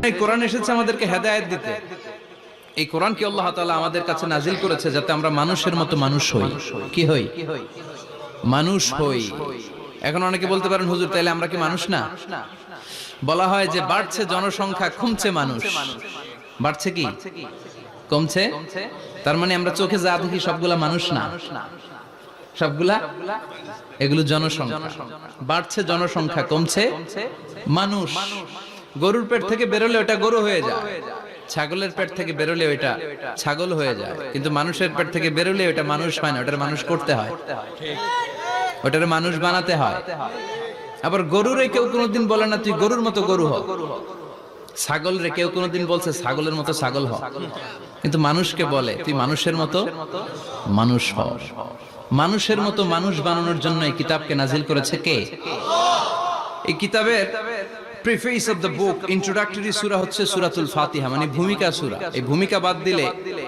এই কোরআন এসেছে আমাদেরকে হেদায়েত দিতে। এই কোরআনকে আল্লাহ তাআলা আমাদের কাছে নাজিল করেছে যাতে আমরা মানুষের মতো মানুষ হই। কি হই? মানুষ হই। এখন অনেকে বলতে পারেন, হুজুর তাইলে আমরা কি মানুষ না? বলা হয় যে বাড়ছে জনসংখ্যা, কমছে মানুষ। বাড়ছে কি কমছে? তার মানে আমরা চোখে যা দেখি সবগুলা মানুষ না, সবগুলা এগুলো জনসংখ্যা। বাড়ছে জনসংখ্যা, কমছে মানুষ। গরুর পেট থেকে বেরোলে ওটা গরু হয়ে যায়, ছাগলের পেট থেকে বেরোলে ওইটা ছাগল হয়ে যায়, কিন্তু মানুষের পেট থেকে বেরোলে ওটা মানুষ হয় না, ওটার মানুষ করতে হয়, ওটার মানুষ বানাতে হয়। আবার গরুরে কেউ কোনোদিন বলে না তুই গরুর মতো গরু হ, ছাগল রে কেউ কোনোদিন বলছে ছাগলের মতো ছাগল হ, কিন্তু মানুষকে বলে তুই মানুষের মতো মানুষ হ। মানুষের মতো মানুষ বানানোর জন্য এই কিতাবকে নাজিল করেছে কে? এই কিতাবের preface of the book, introductory সূরা হচ্ছে সূরাতুল ফাতিহা, মানে ভূমিকা সূরা। এই ভূমিকা বাদ দিলে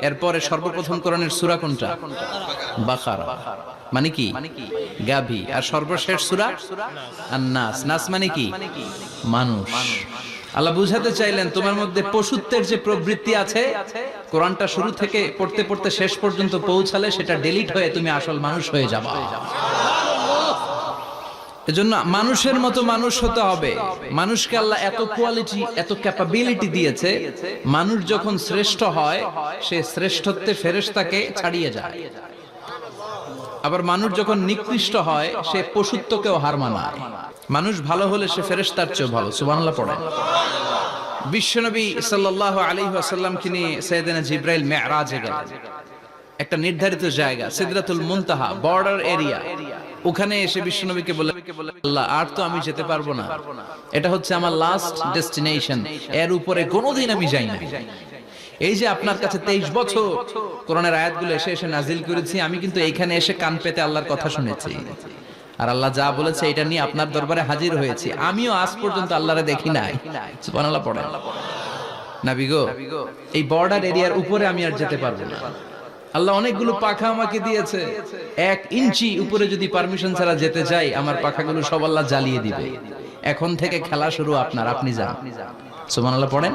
এরপরে সর্বপ্রথম কোরআনের সূরা কোনটা? বাকারা, মানে কি? গাভী। আর সর্বশেষ সূরা আন-নাস। নাস মানে কি? মানুষ। আল্লাহ বুঝাতে চাইলেন তোমার মধ্যে পশুত্বের যে প্রবৃত্তি আছে, কোরআনটা শুরু থেকে পড়তে পড়তে শেষ পর্যন্ত পৌঁছালে সেটা ডিলিট হয়ে তুমি আসল মানুষ হয়ে যাবা। এজন্য মানুষের মতো মানুষ হতে হবে। মানুষকে আল্লাহ এত কোয়ালিটি, এত ক্যাপাবিলিটি দিয়েছে, মানুষ যখন শ্রেষ্ঠ হয় সে শ্রেষ্ঠত্বে ফেরেশতাকে ছাড়িয়ে যায়। আবার মানুষ যখন নিকৃষ্ট হয় সে পশুত্বকেও হার মানায়। মানুষ ভালো হলে সে ফেরেশতার চেয়ে ভালো। সুবহানাল্লাহ পড়ে। বিশ্বনবী সাল্লাল্লাহু আলাইহি ওয়াসাল্লামকে নিয়ে সাইয়েদনা জিবরাইল মিরাজে গেলেন। একটা নির্ধারিত জায়গা, সিদরাতুল মুনতাহা, বর্ডার এরিয়া। ওখানে এসে বিশ্বনবীকে বলে, আল্লাহ আর তো আমি যেতে পারবো না, এটা হচ্ছে আমার লাস্ট ডেস্টিনেশন, এর উপরে কোনোদিন আমি যাই না। এই যে আপনার কাছে 23 বছর কোরআনের আয়াতগুলো এসে এসে নাজিল করেছি, আমি কিন্তু এইখানে এসে কান পেতে আল্লাহর কথা শুনেছি, আর আল্লাহ যা বলেছে এটা নিয়ে আপনার দরবারে হাজির হয়েছি। আমিও আজ পর্যন্ত আল্লাহরে দেখি নাই। সুবহানাল্লাহ পড়ে। নবী গো, এই বর্ডার এরিয়ার উপরে আমি আর যেতে পারবো না। আল্লাহ অনেকগুলো পাখা আমাকে দিয়েছে, 1 ইঞ্চি উপরে যদি পারমিশন ছাড়া যেতে চাই আমার পাখাগুলো সব আল্লাহ জ্বালিয়ে দিবে। এখন থেকে খেলা শুরু আপনার, আপনি যান। সুবহানাল্লাহ পড়েন।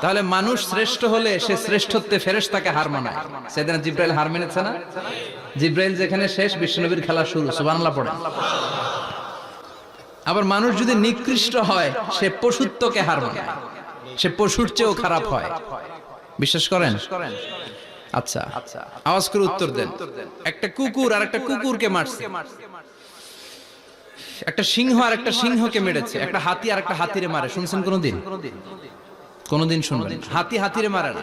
তাহলে মানুষ শ্রেষ্ঠ হলে সে শ্রেষ্ঠত্বে ফেরেশতাকে হার মানায়। সাইয়েদনা জিবরাইল হার মেনেছে না? জিবরাইল যেখানে শেষ, বিশ্বনবীর খেলা শুরু। সুবহানাল্লাহ পড়েন। আবার মানুষ যদি নিকৃষ্ট হয় সে পশুত্বকে হার মানায়, সে পশুর চেয়েও খারাপ হয়। বিশ্বাস করেন? আচ্ছা, আওয়াজ করে উত্তর দেন। একটা কুকুর আর একটা কুকুরকে মারছে, একটা সিংহ আর একটা সিংহকে মেরেছে, একটা হাতি আর একটা হাতিরে মারে। শুনছেন কোনদিন? কোনদিন শুনবেন? হাতি হাতিরে মারে না,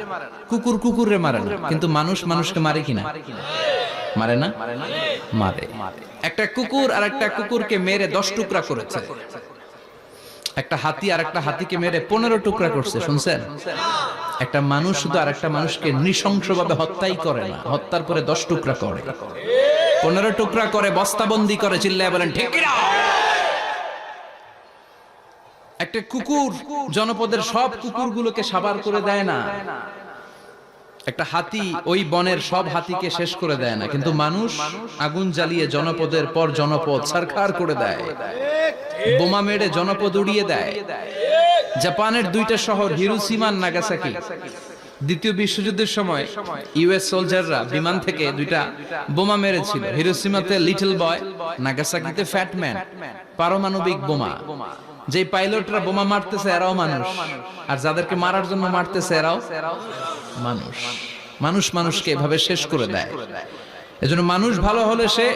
কুকুর কুকুরে মারে না, কিন্তু মানুষ মানুষকে মারে কিনা? মারে না? মারে। একটা কুকুর আর একটা কুকুরকে মেরে 10 টুকরা করেছে, একটা হাতি আর একটা হাতিকে মেরে 15 টুকরা করছে। শুনছেন? একটা মানুষ শুধু আর একটা মানুষকে নৃশংসভাবে হত্যাই করে না, হত্যার পরে 10 টুকরা করে, 15 টুকরা করে, বস্তাবন্দি করে। চিল্লায় বলেন ঠিক কিনা? একটা কুকুর জনপদের সব কুকুরগুলোকে সাবার করে দেয় না, একটা হাতি ওই বনের সব হাতিকে শেষ করে দেয় না, কিন্তু মানুষ আগুন জ্বালিয়ে জনপদের পর জনপদ ছারখার করে দেয়, বোমা মেরে জনপদ উড়িয়ে দেয়। জাপানের 2টা শহর হিরোশিমা আর নাগাসাকি, দ্বিতীয় বিশ্বযুদ্ধের সময় ইউএস সোলজাররা বিমান থেকে 2টা বোমা মেরেছিল। হিরোশিমাতে লিটল বয়, নাগাসাকিতে ফ্যাট ম্যান। পারমাণবিক বোমা। যে পাইলটরা বোমা মারতেছে এরাও মানুষ, আর যাদেরকে মারার জন্য মারতেছে এরাও মানুষ। মানুষ মানুষকে এভাবে শেষ করে দেয়। এজন্য মানুষ ভালো হলে সে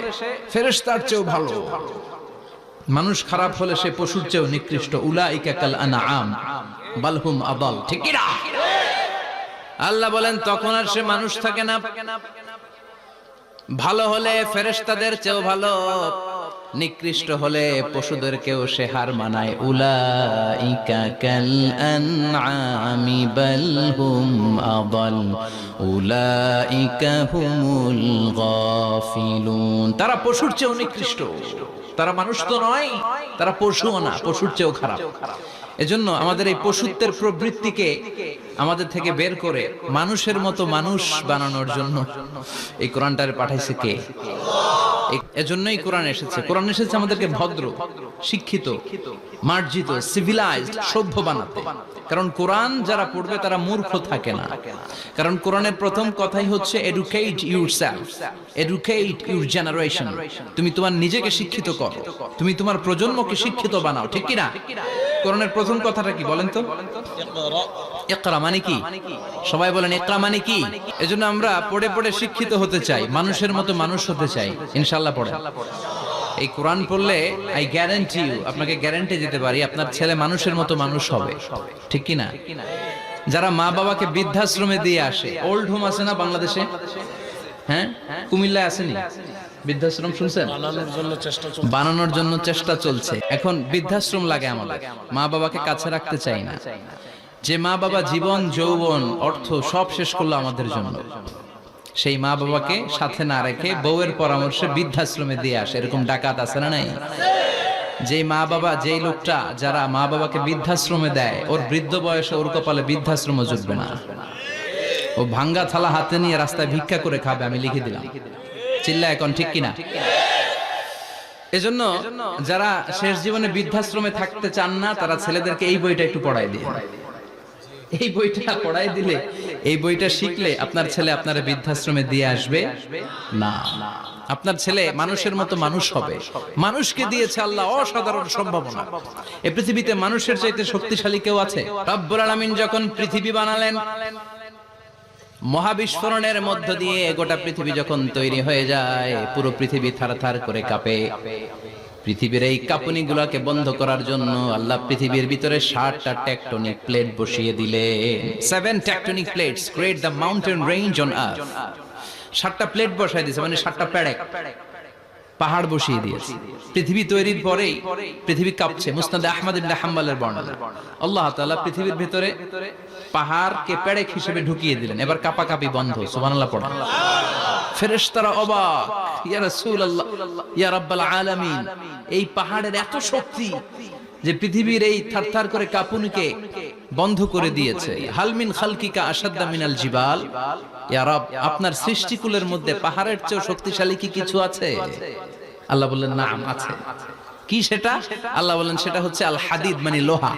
ফেরেশতার চেয়েও ভালো, মানুষ খারাপ হলে সে পশুর চেয়েও নিকৃষ্ট। উলাইকা কাল আনআম বাল হুম আদাল। ঠিক কি না? আল্লাহ বলেন তখন আর সে মানুষ থাকে না। ভালো হলে ফেরেশতাদের চেয়েও ভালো, নিকৃষ্ট হলে পশুদেরকেও সে হার মানায়। উলাইকা কাল আনআমি বাল হুম আদাল উলাইকা হুমুল গাফিলুন। তারা পশুর চেয়েও নিকৃষ্ট, তারা মানুষ তো নয়, তারা পশুও না, পশুর চেয়েও খারাপ। এজন্য আমাদের এই পশুত্বের প্রবৃত্তিকে আমাদের থেকে বের করে মানুষের মতো মানুষ বানানোর জন্য এই কোরআনটারে পাঠাইছে কে? এজন্যই কোরআন এসেছে। কোরআন এসেছে আমাদেরকে ভদ্র, শিক্ষিত, মার্জিত, সিভিলাইজড, সভ্য বানাতে। কারণ কোরআন যারা পড়বে তারা মূর্খ থাকে না। কারণ কোরআনের প্রথম কথাই হচ্ছে educate yourself, educate your generation. তুমি তোমার নিজেকে শিক্ষিত করো, তুমি তোমার প্রজন্মকে শিক্ষিত বানাও, ঠিক কি না? কোরআনের প্রথম কথাটা কি বলেন তো? ইকরা মানে কি? সবাই বলেন ইকরা মানে কি? এজন্য আমরা পড়ে পড়ে শিক্ষিত হতে চাই, মানুষের মতো মানুষ হতে চাই। ইনশাআল্লাহ পড়ে এই কোরআন পড়লে আই গ্যারান্টি ইউ, আপনাকে গ্যারান্টি দিতে পারি আপনার ছেলে মানুষের মতো মানুষ হবে, ঠিক কি না? যারা মা বাবাকে বৃদ্ধাশ্রমে দিয়ে আসে, ওল্ড হোম আছে না বাংলাদেশে? হ্যাঁ, কুমিল্লায় আসেনি বৃদ্ধাশ্রম? শুনছেন? বানানোর জন্য চেষ্টা চলছে। এখন বৃদ্ধাশ্রম লাগে আমাদের, মা বাবাকে কাছে রাখতে চাই না। যে মা বাবা জীবন, যৌবন, অর্থ সব শেষ করলো আমাদের জন্য, সেই মা বাবাকে সাথে না রেখে বউয়ের পরামর্শে বৃদ্ধাশ্রমে দিয়ে আসে। এরকম ডাকাত আছে না নাই? যে মা বাবা, যেই লোকটা যারা মা বাবাকে বৃদ্ধাশ্রমে দেয়, ওর বৃদ্ধ বয়সে ওর কপালে বৃদ্ধাশ্রম জুটবে না। ও ভাঙ্গা থালা হাতে নিয়ে রাস্তায় ভিক্ষা করে খাবে, আমি লিখে দিলাম। চিল্লা এখন, ঠিক কিনা? এজন্য যারা শেষ জীবনে বৃদ্ধাশ্রমে থাকতে চান না, তারা ছেলেদেরকে এই বইটা একটু পড়াই দিয়ে, এই বইটা পড়াই দিলে, এই বইটা শিখলে আপনার ছেলে আপনার বৃদ্ধাশ্রমে দিয়ে আসবে না। আপনার ছেলে মানুষের মতো মানুষ হবে। মানুষকে দিয়েছে আল্লাহ অসাধারণ সম্ভাবনা। এই পৃথিবীতে মানুষের চাইতে শক্তিশালী কেউ আছে? রব্বুল আলামিন যখন পৃথিবী বানালেন, মহাবিস্ফোরণের মধ্য দিয়ে গোটা পৃথিবী যখন তৈরি হয়ে যায়, পুরো পৃথিবী থারথার করে কাঁপে। পৃথিবীর এই কাঁপুনিগুলোকে বন্ধ করার জন্য আল্লাহ পৃথিবীর ভিতরে 7টা টেকটনিক প্লেট বসিয়ে দিলেন। 7 tectonic plates create the mountain range on earth. 7টা প্লেট বসাই দিয়েছে, মানে 7টা পেরেক, পাহাড় বসিয়ে দিয়েছে। পৃথিবী তৈরির পরেই পৃথিবী কাঁপছে। মুসনাদে আহমদ ইবনে হাম্বলের বর্ণনা, আল্লাহ তাআলা পৃথিবীর ভিতরে পাহাড়কে পেরেক হিসেবে ঢুকিয়ে দিলেন। এবার কাঁপাকাঁপি বন্ধ। সুবহানাল্লাহ পড়েন। ফেরেশতারা অবাক, ইয়া রাসূলুল্লাহ, ইয়া রাব্বাল আলামিন, এই পাহাড়ের এত শক্তি যে পৃথিবীর এই থারথার করে কাঁপুনিকে বন্ধ করে দিয়েছে। হাল মিন খালকিকা আশাদ্দা মিনাল জিবাল, ইয়া রব, আপনার সৃষ্টিকুলের মধ্যে পাহাড়ের চেয়ে শক্তিশালী কি কিছু আছে? আল্লাহ বললেন নাম আছে। কি সেটা? আল্লাহ বললেন সেটা হচ্ছে আল হাদিদ, মানে লোহা।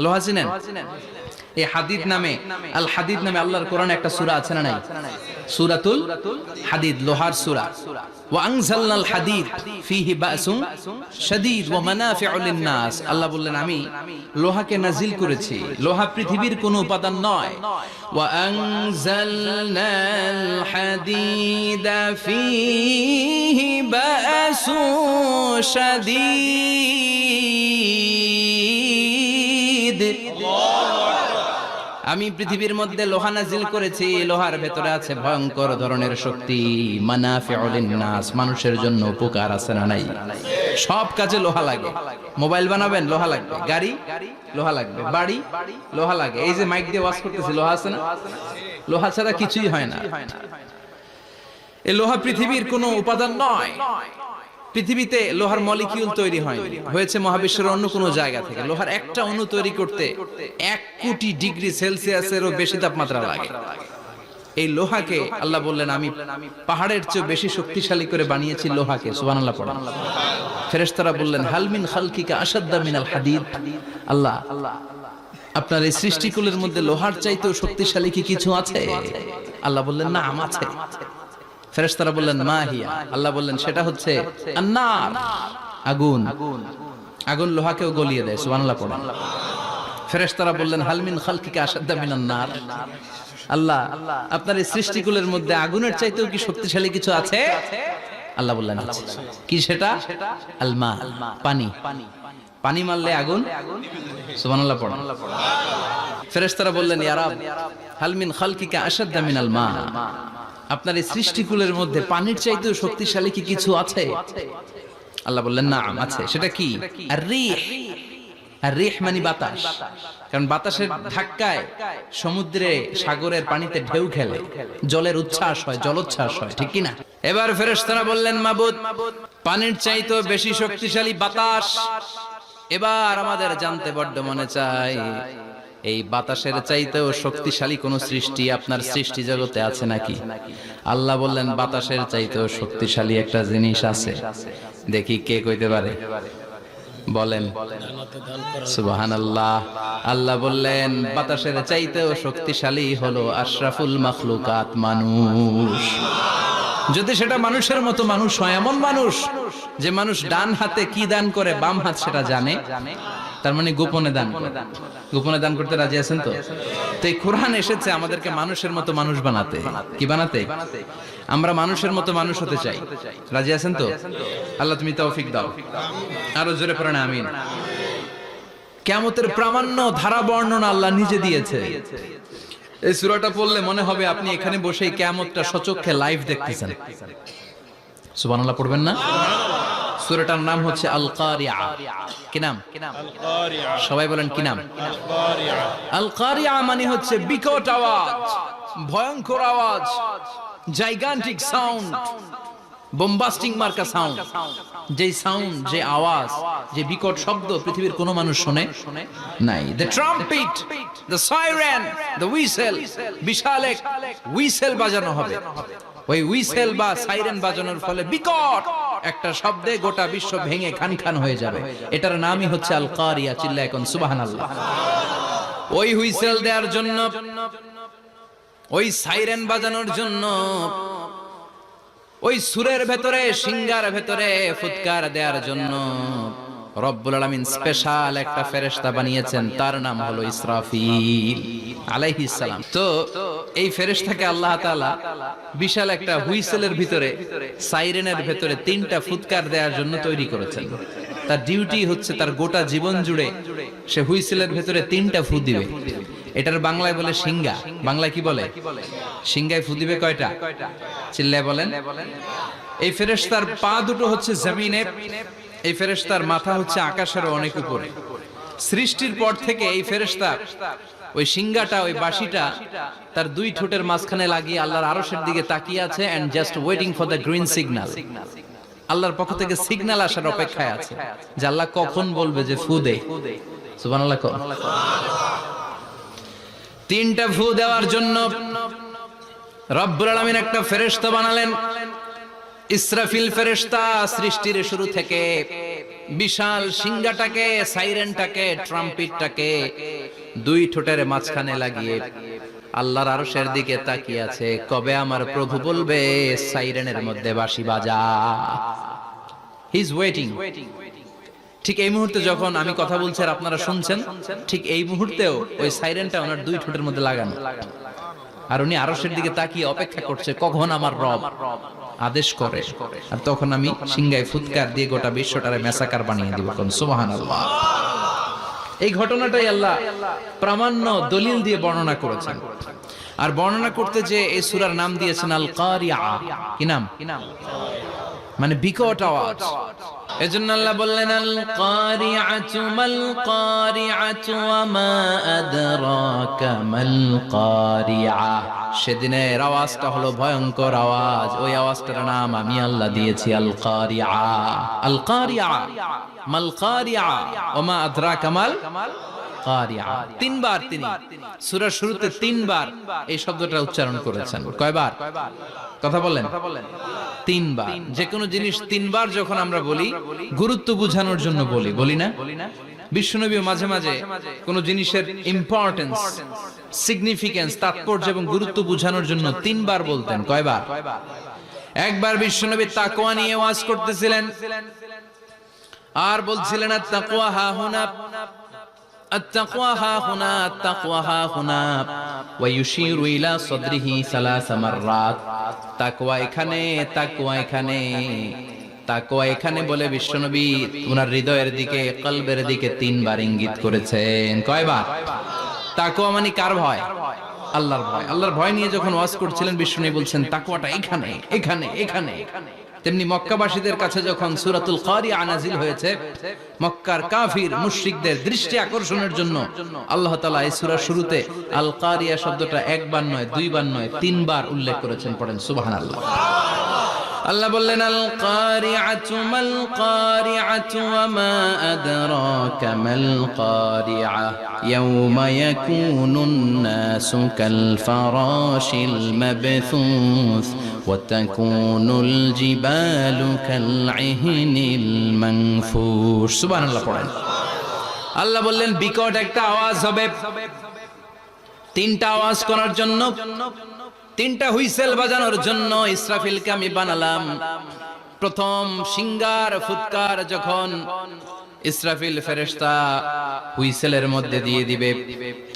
লোহা চিনেন? এই হাদিদ নামে, আল হাদিদ নামে আল্লাহর কোরআনে একটা সূরা আছে না নাই? সূরাতুল হাদিদ, লোহার সূরা। ওয়া আনজালনাল হাদিদ ফীহি বাসুন শাদীদ ওয়া মানাফিউ লিন-নাস। আল্লাহ বললেন আমি লোহাকে নাজিল করেছি। লোহা পৃথিবীর কোনো উপাদান নয়। ওয়া আনজালনাল হাদিদা ফীহি বাসুন শাদীদ। আমি পৃথিবীর মধ্যে লোহা নাজিল করেছি। লোহার ভেতরে আছে ভয়ঙ্কর ধরনের শক্তি। মানাফিউ লিন-নাস, মানুষের জন্য উপকার আছে না নাই? সব কাজে লোহা লাগে। মোবাইল বানাবেন, লোহা লাগবে। গাড়ি, লোহা লাগবে। বাড়ি, লোহা লাগে। এই যে মাইক দিয়ে ওয়াজ করতেছি, লোহা আছে না? লোহা ছাড়া কিছুই হয় না। এই লোহা পৃথিবীর কোনো উপাদান নয়। পৃথিবীতে লোহার মলিকিউল তৈরি হয়নি, হয়েছে মহাবিশ্বের অন্য কোনো জায়গা থেকে। লোহার একটা অণু তৈরি করতে 1 কোটি ডিগ্রি সেলসিয়াসেরও বেশি তাপমাত্রা লাগে। এই লোহাকে আল্লাহ বললেন আমি পাহাড়ের চেয়ে বেশি শক্তিশালী করে বানিয়েছি লোহাকে। সুবহানাল্লাহ পড়েন। ফেরেশতারা বললেন হাল মিন খালকিকা আশাদ্দা মিনাল হাদিদ। আল্লাহ, আপনার এই সৃষ্টিকুলের মধ্যে লোহার চাইতেও শক্তিশালী কি কিছু আছে? আল্লাহ বললেন নাম আছে। ফেরেশতারা বললেন মা হিয়া। আল্লাহ বললেন সেটা হচ্ছে আন-নার, আগুন। আগুন লোহাকেও গলিয়ে দেয়। সুবহানাল্লাহ পড়েন। ফেরেশতারা বললেন হাল মিন খালকিকা আশাদ্দা মিনান নার। আল্লাহ, আপনার এই সৃষ্টিকুলের মধ্যে আগুনের চাইতেও কি শক্তিশালী কিছু আছে? আল্লাহ বললেন আছে। কি সেটা? আল মা, পানি। পানি মারলে আগুন। সুবহানাল্লাহ পড়েন। ফেরেশতারা বললেন ইয়া রাব, হাল মিন খালকিকা আশাদ্দা মিনাল মা, আপনার এই সৃষ্টিকুলের মধ্যে পানির চাইতেও শক্তিশালী কি কিছু আছে? আল্লাহ বললেন নাম আছে। সেটা কি? আর-রিহ। আর-রিহ মানে বাতাস। কারণ বাতাসের ধাক্কায় সমুদ্রে, সাগরের পানিতে ঢেউ খেলে, জলের উচ্ছ্বাস হয়, জলোচ্ছ্বাস হয়, ঠিক কি না? এবার ফেরেশতারা বললেন মাবুদ, পানির চাইতেও বেশি শক্তিশালী বাতাস। এবার আমাদের জানতে বড্ড মনে চায় এই বাতাসের চাইতেও শক্তিশালী কোন সৃষ্টি আপনার সৃষ্টি জগতে আছে নাকি? আল্লাহ বললেন বাতাসের চাইতেও শক্তিশালী একটা জিনিস আছে। দেখি কে কইতে পারে, বলেন সুবহানাল্লাহ। আল্লাহ বললেন বাতাসের চাইতেও শক্তিশালী হলো আশরাফুল মাখলুকাত, মানুষ। যদি সেটা মানুষের মতো মানুষ হয়, এমন মানুষ যে মানুষ ডান হাতে কি দান করে বাম হাত সেটা জানে, তার মানে গোপনে দান করে। গোপনে দান করতে রাজি আছেন তো? তো এই কোরআন এসেছে আমাদেরকে মানুষের মতো মানুষ বানাতে। কি বানাতে? আমরা মানুষের মতো মানুষ হতে চাই। রাজি আছেন তো? আল্লাহ তুমি তৌফিক দাও। আরো জোরে পড়েন আমিন। কিয়ামতের প্রামাণ্য ধারা বর্ণনা আল্লাহ নিজে দিয়েছে। এই সূরাটা পড়লে মনে হবে আপনি এখানে বসে কিয়ামতটা সচক্ষে লাইভ দেখতেছেন। সুবহানাল্লাহ পড়বেন না? সূরাটার নাম হচ্ছে আল কারিয়া। কি নাম? সবাই বলেন কি নাম? আল কারিয়া মানে হচ্ছে বিকট আওয়াজ, ভয়ঙ্কর আওয়াজ, জাইগান্টিক সাউন্ড, বোম্বাস্টিং মার্কা সাউন্ড। যে সাউন্ড, যে আওয়াজ, যে বিকট শব্দ পৃথিবীর কোনো মানুষ শুনে নাই। The trumpet, the siren, the whistle, বিশাল এক হুইসেল বাজানো হবে। ওই হুইসেল বা সাইরেন বাজানোর ফলে বিকট একটা শব্দে গোটা বিশ্ব ভেঙে খান খান হয়ে যাবে। এটার নামই হচ্ছে আল কারিয়া। চিল্লায় এখন সুবহানাল্লাহ। ওই হুইসেল দেওয়ার জন্য, ওই সাইরেন বাজানোর জন্য, ওই সুরের ভেতরে, সিঙ্গার ভেতরে ফুৎকার দেওয়ার জন্য রব্বুল আলামিন স্পেশাল একটা ফেরেশতা বানিয়েছেন। তার নাম হলো ইসরাফিল আলাইহিস সালাম। তো এই ফেরেশতাকে আল্লাহ তাআলা বিশাল একটা হুইসেলের ভিতরে, সাইরেনের ভেতরে তিনটা ফুৎকার দেওয়ার জন্য তৈরি করেছেন। তার ডিউটি হচ্ছে তার গোটা জীবন জুড়ে সে হুইসেলের ভেতরে তিনটা ফু দিবে। এটার বাংলায় বলে সিঙ্গা। বাংলায় কি বলে? সিঙ্গায় ফু দিবে কয়টা? চিল্লায় বলেন। এই ফেরেশতার পা দুটো হচ্ছে জমিনে, এই ফেরেশতার মাথা হচ্ছে আকাশের অনেক উপরে। সৃষ্টির পর থেকে এই ফেরেশতা ওই সিঙ্গাটা, ওই বাঁশিটা তার দুই ঠোঁটের মাঝখানে লাগিয়ে আল্লাহর আরশের দিকে তাকিয়ে আছে, and just waiting for the green signal. আল্লাহর পক্ষ থেকে সিগন্যাল আসার অপেক্ষায় আছে যে আল্লাহ কখন বলবে যে ফু দে। সুবহানাল্লাহ। তিনটা ফু দেওয়ার জন্য রব্বুল আলামিন একটা ফেরেশতা বানালেন, ইসরাফিল ফেরেশতা। সৃষ্টির শুরু থেকে বিশাল সিঙ্গাটাকে, সাইরেনটাকে, ট্রাম্পিটটাকে দুই ঠোঁটের মাঝখানে লাগিয়ে আল্লাহর আরশের দিকে তাকিয়ে আছে, কবে আমার প্রভু বলবে সাইরেনের মধ্যে বাঁশি বাজা। He is waiting. ঠিক এই মুহূর্তে যখন আমি কথা বলছি আর আপনারা শুনছেন, ঠিক এই মুহূর্তেও ওই সাইরেনটা ওনার দুই ঠোঁটের মধ্যে লাগানো, আর উনি আরশের দিকে তাকিয়ে অপেক্ষা করছে কখন আমার রব আদেশ করে, আর তখন আমি সিংগায় ফুৎকার দিয়ে গোটা বিশ্বটারে মেসাকার বানিয়ে দিব। কোন সুবহানাল্লাহ। এই ঘটনাটাই আল্লাহ প্রামাণ্য দলিল দিয়ে বর্ণনা করেছেন। আর বর্ণনা করতে যে এই সূরার নাম দিয়েছেন আল কারিয়া। কি নাম? মানে বিকট আওয়াজ। এজন্য আল্লাহ বললেন আল কারিআতু মাল কারিআতু ওয়া মা আদরাকা মাল কারিআ। সেদিনের আওয়াজটা হলো ভয়ঙ্কর আওয়াজ। ওই আওয়াজটার নাম আমি আল্লাহ দিয়েছি আল কারিআ। আল কারিআ মাল কারিআ ওয়া মা আদরাকা মাল কারিআ। তিনবার তিনি সূরার শুরুতে তিনবার এই শব্দটা উচ্চারণ করেছেন। কয়বার? কথা বলেন। তিনবার। যে কোনো জিনিস তিনবার যখন আমরা বলি, গুরুত্ব বোঝানোর জন্য বলি, বলি না? বিশ্বনবী মাঝে মাঝে কোন জিনিসের ইম্পর্টেন্স, সিগনিফিকেন্স, তাৎপর্য এবং গুরুত্ব বোঝানোর জন্য তিনবার বলতেন। কয়বার? একবার বিশ্বনবী তাকওয়া নিয়ে ওয়াজ করতেছিলেন আর বলছিলেন আত-তাকওয়া হা হুনা, التقوى ها هنا، التقوى ها هنا، ويشير إلى صدره ثلاث مرات। তাকওয়া এখানে, তাকওয়া এখানে, তাকওয়া এখানে বলে বিশ্বনবী ওনার হৃদয়ের দিকে, কলবের দিকে তিনবার ইঙ্গিত করেছেন। কয়বার? তাকওয়া মানে কার ভয়? আল্লাহর ভয়। আল্লাহর ভয় নিয়ে যখন ওয়াজ করছিলেন বিশ্বনবী বলছেন তাকওয়াটা এখানে, এখানে, এখানে। তেমনি মক্কাবাসীদের কাছে যখন সূরাতুল কারিআ নাযিল হয়েছে, মক্কার কাফির মুশরিকদের দৃষ্টি আকর্ষণের জন্য আল্লাহ তাআলা এই সূরার শুরুতে আল কারিআ শব্দটা একবার নয়, দুইবার নয়, তিনবার উল্লেখ করেছেন। পড়েন সুবহানাল্লাহ। আল্লাহ বললেন আল কারিআতু মাল কারিআতু ওয়া মা আদরাকা মাল কারিআ ইয়াওমা ইয়াকুনুন নাসু কাল ফারাশিল মাবথুস ওয়া তাকুনুল জিবালু কাল ইহনিল মানফুশ। সুবহানাল্লাহ পড়েন। আল্লাহ বললেন বিকট একটা আওয়াজ হবে, তিনটা আওয়াজ করার জন্য, তিনটা হুইসেল বাজানোর জন্য ইসরাফিলকে আমি বানালাম। প্রথম সিঙ্গার ফুৎকার যখন ইসরাফিল ফেরেশতা হুইসেলের মধ্যে দিয়ে দিবে,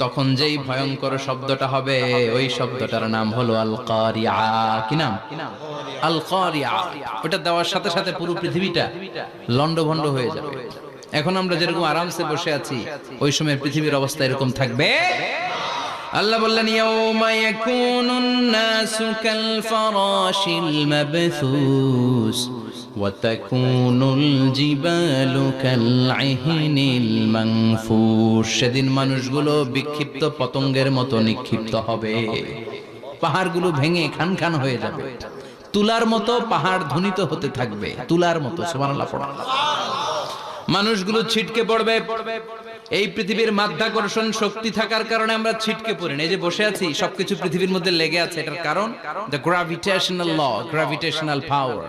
তখন যেই ভয়ঙ্কর শব্দটা হবে ওই শব্দটার নাম হলো আল কারিআ। কি নাম? আল কারিআ। ওটা দেওয়ার সাথে সাথে পুরো পৃথিবীটা লন্ডভন্ড হয়ে যাবে। এখন আমরা যেরকম আরামসে বসে আছি, ওই সময় পৃথিবীর অবস্থা এরকম থাকবে। আল্লাহ বললেন ইয়াউমা ইয়াকুনুন নাসু কাল ফারাশিল মাবথুস ওয়া তাকুনুল জিবালু কাল ইহনিল মানফুশ। সেদিন মানুষগুলো বিক্ষিপ্ত পতঙ্গের মতো নিক্ষিপ্ত হবে, পাহাড়গুলো ভেঙে খান খান হয়ে যাবে, তুলার মতো পাহাড় ধ্বনিত হতে থাকবে, তুলার মতো। সুবহানাল্লাহ পড়া। মানুষগুলো ছিটকে পড়বে। এই পৃথিবীর মাধ্যাকর্ষণ শক্তি থাকার কারণে আমরা ছিটকে পড়ি না। এই যে বসে আছি, সবকিছু পৃথিবীর মধ্যে লেগে আছে, এটার কারণ দ্য গ্র্যাভিটেশনাল ল, গ্র্যাভিটেশনাল পাওয়ার।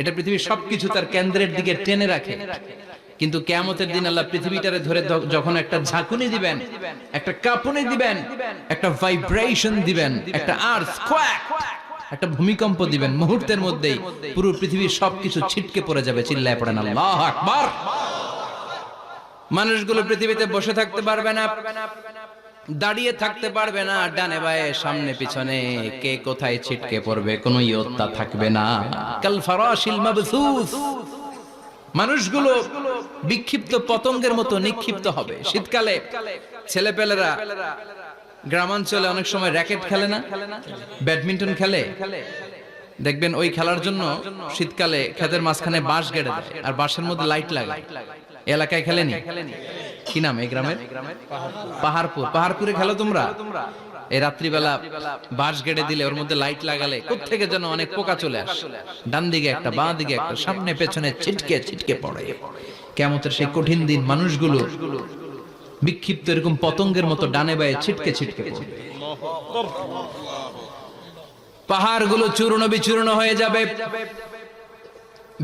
এটা পৃথিবীর সবকিছু তার কেন্দ্রের দিকে টেনে রাখে। কিন্তু কিয়ামতের দিন আল্লাহ পৃথিবীটারে ধরে যখন একটা ঝাঁকুনি দিবেন, একটা কাঁপুনি দিবেন, একটা ভাইব্রেশন দিবেন, একটা আর্থকোয়েক, একটা ভূমিকম্প দিবেন, মুহূর্তের মধ্যেই পুরো পৃথিবীর সবকিছু ছিটকে পড়ে যাবে। চিল্লায় পড়েন আল্লাহু আকবার। মানুষগুলো পৃথিবীতে বসে থাকতে পারবে না, দাঁড়িয়ে থাকতে পারবে না, ডানে বায়ে সামনে পিছনে কে কোথায় ছিটকে পড়বে কোনো ইয়ত্তা থাকবে না। কাল ফারাশিল মাবথুস। মানুষগুলো বিক্ষিপ্ত পতঙ্গের মতো নিক্ষিপ্ত হবে। শীতকালে ছেলেপেলেরা গ্রামাঞ্চলে অনেক সময় র্যাকেট খেলে না, ব্যাডমিন্টন খেলে, দেখবেন ওই খেলার জন্য শীতকালে ক্ষেতের মাঝখানে বাঁশ গেড়ে দেয় আর বাঁশের মধ্যে লাইট লাগায়। এলাকায় খেলেনি? কি নাম এই গ্রামের? পাহাড়পুর। পাহাড়পুরে খেলো তোমরা? এই রাত্রিবেলা বাঁশ গেড়ে দিলে ওর মধ্যে লাইট লাগালে কোত্থেকে যেন অনেক পোকা চলে আসে, ডান দিকে একটা, বাঁ দিকে একটা, সামনে পেছনে ছিটকে ছিটকে পড়ে। কিয়ামতের সেই কঠিন দিন মানুষগুলো বিক্ষিপ্ত এরকম পতঙ্গের মতো ডানে বায়ে ছিটকে ছিটকে পড়বে। পাহাড়গুলো চূর্ণ বিচূর্ণ হয়ে যাবে,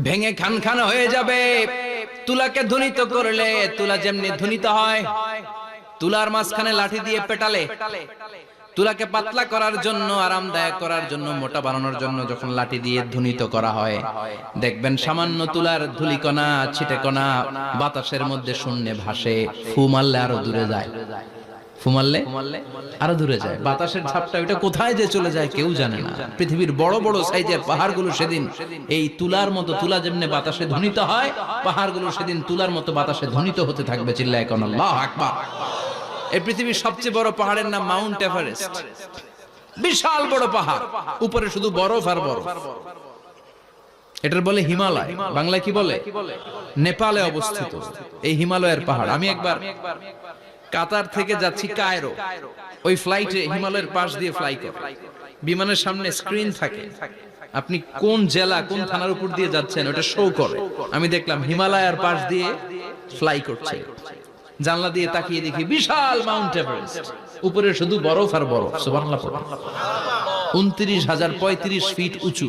ভেঙে খান খান হয়ে যাবে। তুলাকে ধ্বনিত করলে তুলা যেমনি ধ্বনিত হয়, তুলার মাঝখানে লাঠি দিয়ে পেটালে, তুলাকে পাতলা করার জন্য, আরামদায়ক করার জন্য, মোটা বানানোর জন্য যখন লাঠি দিয়ে ধ্বনিত করা হয়, দেখবেন সামান্য তুলার ধুলিকণা ছিটেকণা বাতাসের মধ্যে শূন্যে ভাসে। ফু মারলে আরো দূরে যায়, ফু মারলে আরো দূরে যায়। বাতাসের ঝাপটা ওইটা কোথায় যে চলে যায় কেউ জানে না। পৃথিবীর বড় বড় সাইজের পাহাড়গুলো সেদিন এই তুলার মতো, তুলা যেমনি বাতাসে ধ্বনিত হয়, পাহাড়গুলো সেদিন তুলার মতো বাতাসে ধ্বনিত হতে থাকবে। চিল্লায় কোন আল্লাহু আকবার। এই পৃথিবীর সবচেয়ে বড় পাহাড়ের নাম মাউন্ট এভারেস্ট। বিশাল বড় পাহাড়, উপরে শুধু বরফ আর বরফ। এটার বলে হিমালয়। বাংলায় কি বলে? নেপালে অবস্থিত এই হিমালয়ের পাহাড়। আমি একবার কাতার থেকে যাচ্ছি কায়রো, ওই ফ্লাইটে হিমালয়ের পাশ দিয়ে ফ্লাই করে, বিমানের সামনে স্ক্রিন থাকে, আপনি কোন জেলা কোন থানার উপর দিয়ে যাচ্ছেন ওটা শো করে। আমি দেখলাম হিমালয়ের পাশ দিয়ে ফ্লাই করছে। জানলা দিয়ে তাকিয়ে দেখি বিশাল মাউন্ট এভারেস্ট, উপরে শুধু বরফ আর বরফ। সুবহানাল্লাহ। 29,035 ফিট উঁচু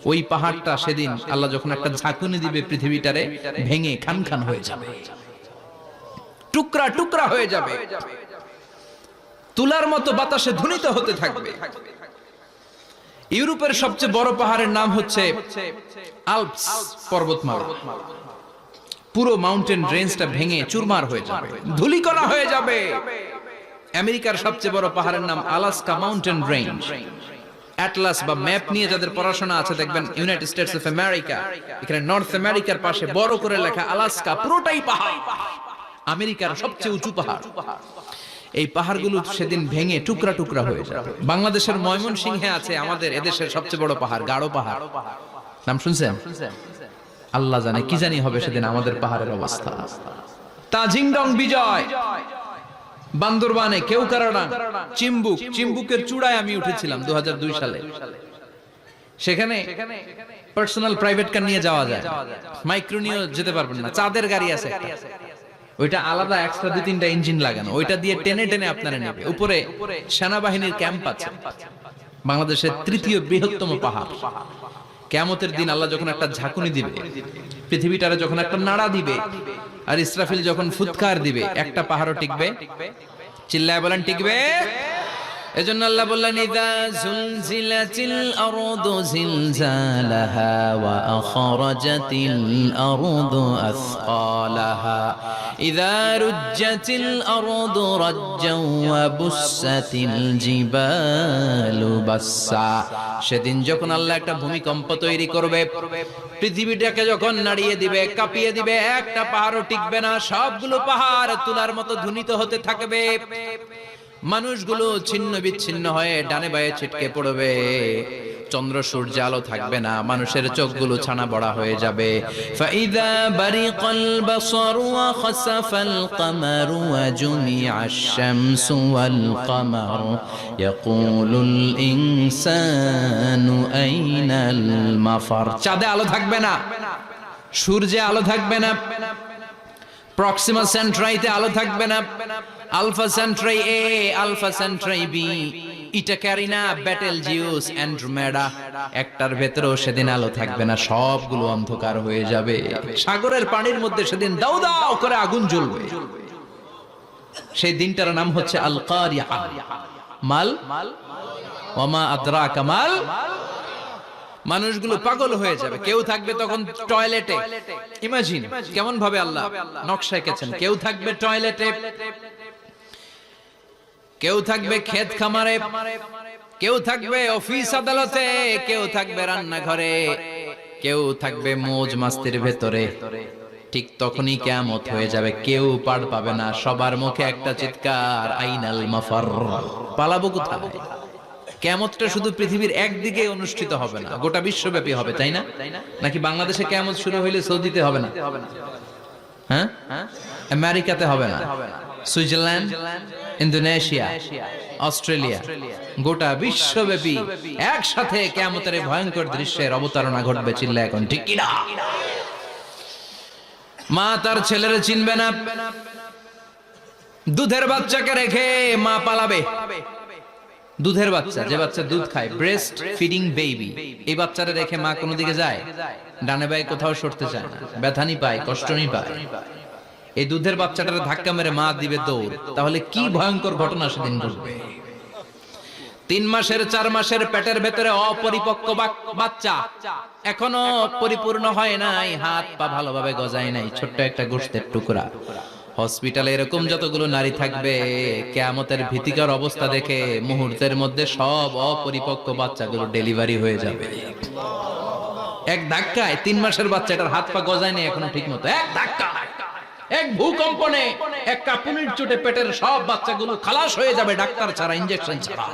ওই পাহাড়টা সেদিন আল্লাহ যখন একটা ঝাঁকুনি দিবে, পৃথিবীটারে ভেঙে খান খান হয়ে যাবে, টুকরা টুকরা হয়ে যাবে, তুলার মতো বাতাসে ধ্বনিত হতে থাকবে। ইউরোপের সবচেয়ে বড় পাহাড়ের নাম হচ্ছে আল্পস পর্বতমালা। পুরো মাউন্টেন রেঞ্জটা ভেঙে চুরমার হয়ে যাবে, ধূলিকণা হয়ে যাবে। আমেরিকার সবচেয়ে বড় পাহাড়ের নাম আলাস্কা মাউন্টেন রেঞ্জ। অ্যাটলাস বা ম্যাপ নিয়ে যাদের পড়াশোনা আছে দেখবেন ইউনাইটেড স্টেটস অফ আমেরিকা, এখানে নর্থ আমেরিকার পাশে বড় করে লেখা আলাস্কা, পুরোটাই পাহাড়, আমেরিকার সবচেয়ে উঁচু পাহাড়। এই পাহাড়গুলো সেদিন ভেঙে টুকরা টুকরা হয়ে যাবে। বাংলাদেশের ময়মনসিংহে আছে আমাদের এদেশের সবচেয়ে বড় পাহাড় গাঢ় পাহাড়, নাম শুনছেন? আল্লাহ জানে কি জানি হবে সেদিন আমাদের পাহাড়ের অবস্থা। তাজিংডং বিজয়, বান্দরবানে কেওক্রাডাং, চিম্বুকের চূড়ায় আমি উঠেছিলাম 2002 সালে। সেখানে পার্সোনাল প্রাইভেট কার নিয়ে যাওয়া যায়, মাইক্রো নিয়ে যেতে পারবেন না। চাঁদের গাড়ি আছে একটা, ওইটা আলাদা এক্সট্রা 2-3টা ইঞ্জিন লাগানো, ওইটা দিয়ে টেনে টেনে আপনারা নেবে। উপরে সেনাবাহিনীর ক্যাম্প আছে, বাংলাদেশের 3য় বৃহত্তম পাহাড়। কিয়ামতের দিন আল্লাহ যখন একটা ঝাঁকুনি দিবে, পৃথিবীটারে যখন একটা নাড়া দিবে, আর ইসরাফিল যখন ফুৎকার দিবে, একটা পাহাড়ও টিকবে? চিল্লায় বলেন টিকবে? এজন্য আল্লাহ বললেন ইযা যুলজিলাতিল আরদু জিলজালাহা ওয়া আখরাজাতিল আরদু আসকালাহা ইযা রুজ্জাতিল আরদু রাজ্জাও ওয়া বুসাতিল জিবালু বাসসা। সেদিন যখন আল্লাহ একটা ভূমিকম্প তৈরি করবে, পৃথিবীটাকে যখন নাড়িয়ে দিবে, কাঁপিয়ে দিবে, একটা পাহাড়ও টিকবে না, সবগুলো পাহাড় তুলার মতো ধ্বনিত হতে থাকবে। মানুষগুলো ছিন্ন বিচ্ছিন্ন হয়ে ডানে বায়ে ছিটকে পড়বে, চন্দ্র সূর্য আলো থাকবে না, মানুষের চোখগুলো ছানা বড়া হয়ে যাবে। ফাইদা বারিকাল বাসারু ওয়া খাসাফাল কামারু ওয়া জুমিআশ শামসু ওয়াল কামার ইয়াকুলুল ইনসানু আইনাল মাফার। চাঁদে আলো থাকবে না, সূর্যে আলো থাকবে না, প্রক্সিমা সেন্ট্রাইতে আলো থাকবে না, alpha Centauri A, alpha Centauri B, Eta Carinae, Betelgeuse, Andromeda, একটার ভেতরেও সেদিন আলো থাকবে না, সবগুলো অন্ধকার হয়ে যাবে। সাগরের পানির মধ্যে সেদিন দাউ দাউ করে আগুন জ্বলবে। সেই দিনটার নাম হচ্ছে আল কারিয়া। মাল ওয়া মা আদরাকা মাল। মানুষগুলো পাগল হয়ে যাবে। কেউ থাকবে তখন টয়লেটে, ইমাজিন কেমন ভাবে আল্লাহ নকশা এঁকেছেন। কেউ থাকবে টয়লেটে, কেউ থাকবে ক্ষেত খামারে, কেউ থাকবে অফিস আদালতে, কেউ থাকবে রান্নাঘরে, কেউ থাকবে মৌজ মাস্তির ভেতরে। ঠিক তখনই কিয়ামত হয়ে যাবে, কেউ পার পাবে না, সবার মুখে একটা চিৎকার, আইনাল মাফার। পালাবো কোথায়? কিয়ামতটা শুধু পৃথিবীর একদিকে অনুষ্ঠিত হবে না, গোটা বিশ্বব্যাপী হবে, তাই না? নাকি বাংলাদেশে কিয়ামত শুরু হইলে সৌদিতে হবে না? হ্যাঁ, আমেরিকাতে হবে না, সুইজারল্যান্ড, ইন্দোনেশিয়া, অস্ট্রেলিয়া, গোটা বিশ্বব্যাপী একসাথে কিয়ামতের ভয়ঙ্কর দৃশ্যের অবতারণা ঘটবে। চিল্লা এখন ঠিক কিনা? মা তার ছেলেরে চিনবে না, দুধের বাচ্চাকে রেখে মা পালাবে। দুধের বাচ্চা, যে বাচ্চা দুধ খায়, ব্রেস্ট ফিডিং বেবি, এই বাচ্চাটা রেখে মা কোনো দিকে যায়? ডানে বায়ে কোথাও সরতে চায় না, ব্যথানি পায়, কষ্টনি পায়। এই দুধের বাচ্চাটারে ধাক্কা মেরে মা দিবে দৌড়। তাহলে কি ভয়ঙ্কর ঘটনা সেদিন ঘটবে। 3 মাসের 4 মাসের পেটের ভেতরে অপরিপক্ক বাচ্চা, এখনো পরিপূর্ণ হয় নাই, হাত পা ভালোভাবে গজায় নাই, ছোট্ট একটা গোশতের টুকরা। হসপিটালে এরকম যতগুলো নারী থাকবে, কিয়ামতের ভীতিকর অবস্থা দেখে মুহূর্তের মধ্যে সব অপরিপক্ক বাচ্চাগুলো ডেলিভারি হয়ে যাবে। এক ধাক্কায় 3 মাসের বাচ্চাটার হাত পা গজায় নেই এখনো ঠিক মতো, এক ধাক্কা, এক ভূকম্পনে, এক কাঁপুনির চোটে পেটের সব বাচ্চাগুলো খালাস হয়ে যাবে, ডাক্তার ছাড়া, ইনজেকশন ছাড়া।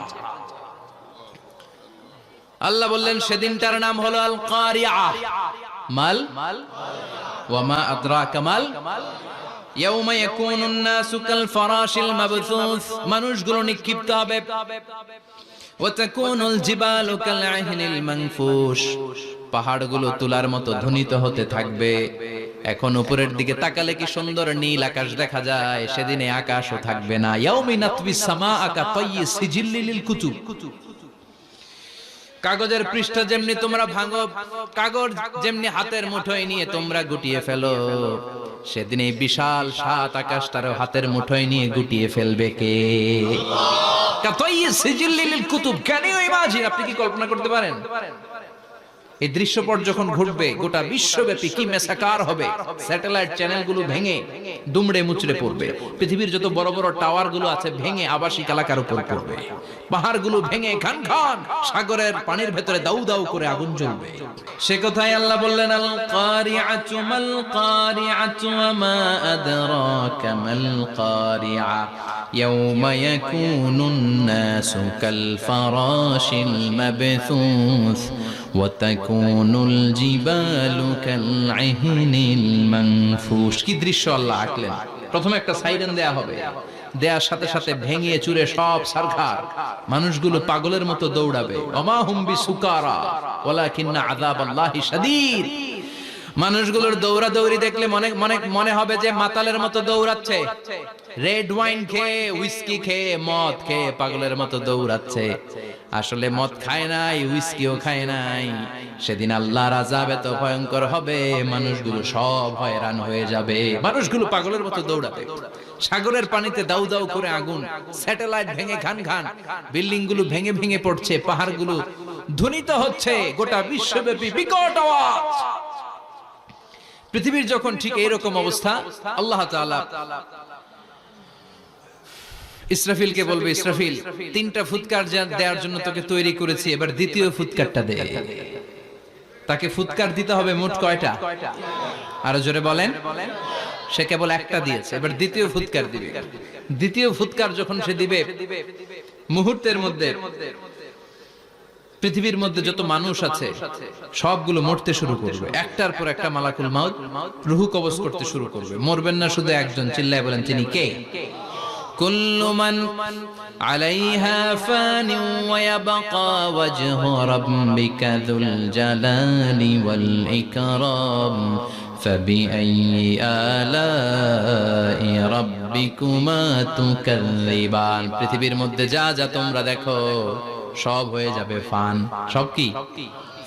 আল্লাহ বললেন সেদিনটার নাম হলো আল কারিয়া। মাল ওয়া মা আদরাকা মাল। ইয়াউমা ইয়াকুনুন নাসু কাল ফারাশিল মাবথুস, মানুষগুলো নিক্ষিপ্ত হবে। ওয়া তাকুনুল জিবালু কাল আহিনিল মানফুশ, পাহাড়গুলো তুলার মতো ধ্বনিত হতে থাকবে। এখন উপরের দিকে তাকালে কি সুন্দর নীল আকাশ দেখা যায়, সেদিনে আকাশও থাকবে না। ইয়াউমিন নাতবিস সামাআ কাতায়্যি সিজিল্লিল লিল কুতুব, কাগজের পৃষ্ঠ যেমনি তোমরা ভাঙো, কাগজ যেমনি হাতের মুঠোয় নিয়ে তোমরা গুটিয়ে ফেলো, সেদিন এই বিশাল 7 আকাশটারও হাতের মুঠোয় নিয়ে গুটিয়ে ফেলবে কে? কাতায়্যি সিজিল্লিল লিল কুতুব। Can you imagine? আপনি কি কল্পনা করতে পারেন? এই দৃশ্যপট যখন ঘটবে, গোটা বিশ্বব্যাপী কি মেসাকার হবে। স্যাটেলাইট চ্যানেলগুলো ভেঙে দুমড়ে মুচড়ে পড়বে, পৃথিবীর যত বড় বড় টাওয়ার গুলো আছে ভেঙে আবাসিক এলাকার উপর পড়বে, পাহাড়গুলো ভেঙে খান খান সাগরের পানির ভেতরে দাউ দাউ করে আগুন জ্বলবে। সে কথাই আল্লাহ বললেন আল কারিআতু মাল কারিআতু ওয়া মা আদরাকা মাল কারিআ ইয়াউমা ইয়াকুনুন নাসু কাল ফারাশিল মাবথুস ওয়া তাকুনুল জিবালু কাল আহিনিল মানফুশ। কি দৃশ্য আল্লাহ আঁকলেন। প্রথমে একটা সাইরেন দেয়া হবে, দেয়ার সাথে সাথে ভেঙে চুরে সব ছারখার, মানুষগুলো পাগলের মতো দৌড়াবে। ওমা হুম বিসুকারা ওয়ালাকিন্না আযাবাল্লাহি শাদীদ। মানুষগুলোর দৌড়াদৌড়ি দেখলে মনে হবে যে মাতালের মতো দৌড়াচ্ছে, রেড ওয়াইন খেয়ে, হুইস্কি খেয়ে, মদ খেয়ে পাগলের মতো দৌড়াচ্ছে। আসলে মদ খায় নাই, হুইস্কিও খায় নাই। সেদিন আল্লাহর আযাব এত ভয়ঙ্কর হবে, মানুষগুলো সব হয়রান হয়ে যাবে। মানুষগুলো পাগলের মতো দৌড়াবে। সাগরের পানিতে দাউ দাউ করে আগুন, স্যাটেলাইট ভেঙে খান খান, বিল্ডিং গুলো ভেঙে ভেঙে পড়ছে, পাহাড়গুলো ধ্বনিত হচ্ছে, গোটা বিশ্বব্যাপী বিকট আওয়াজ। পৃথিবীর যখন ঠিক এইরকম অবস্থা, আল্লাহ তাআলা ইসরাফিলকে বলবে, ইসরাফিল, 3টা ফুৎকার দেওয়ার জন্য তোকে তৈরি করেছি, এবার দ্বিতীয় ফুৎকারটা দে। তাকে ফুৎকার দিতে হবে মোট কয়টা? আরো জোরে বলেন। সে কেবল একটা দিয়েছে, এবার দ্বিতীয় ফুৎকার দিবে। দ্বিতীয় ফুৎকার যখন সে দিবে, মুহূর্তের মধ্যে পৃথিবীর মধ্যে যত মানুষ আছে সবগুলো মরতে শুরু করবে। একটার পর একটা মালাকুল মাউত রূহ কবজ করতে শুরু করবে। মরবেন না শুধু একজন, চিল্লায় বলেন তিনি কে? কুল্লু মান আলাইহা ফানি ওয়া ইয়াবকা ওয়াজহু রাব্বিকা যুল জালালি ওয়াল ইকরাম ফাবিআইয়ি আলাই রাব্বিকুমা তুকাযযিবান। পৃথিবীর মধ্যে যা যা তোমরা দেখো সব হয়ে যাবে ফান। সব কি?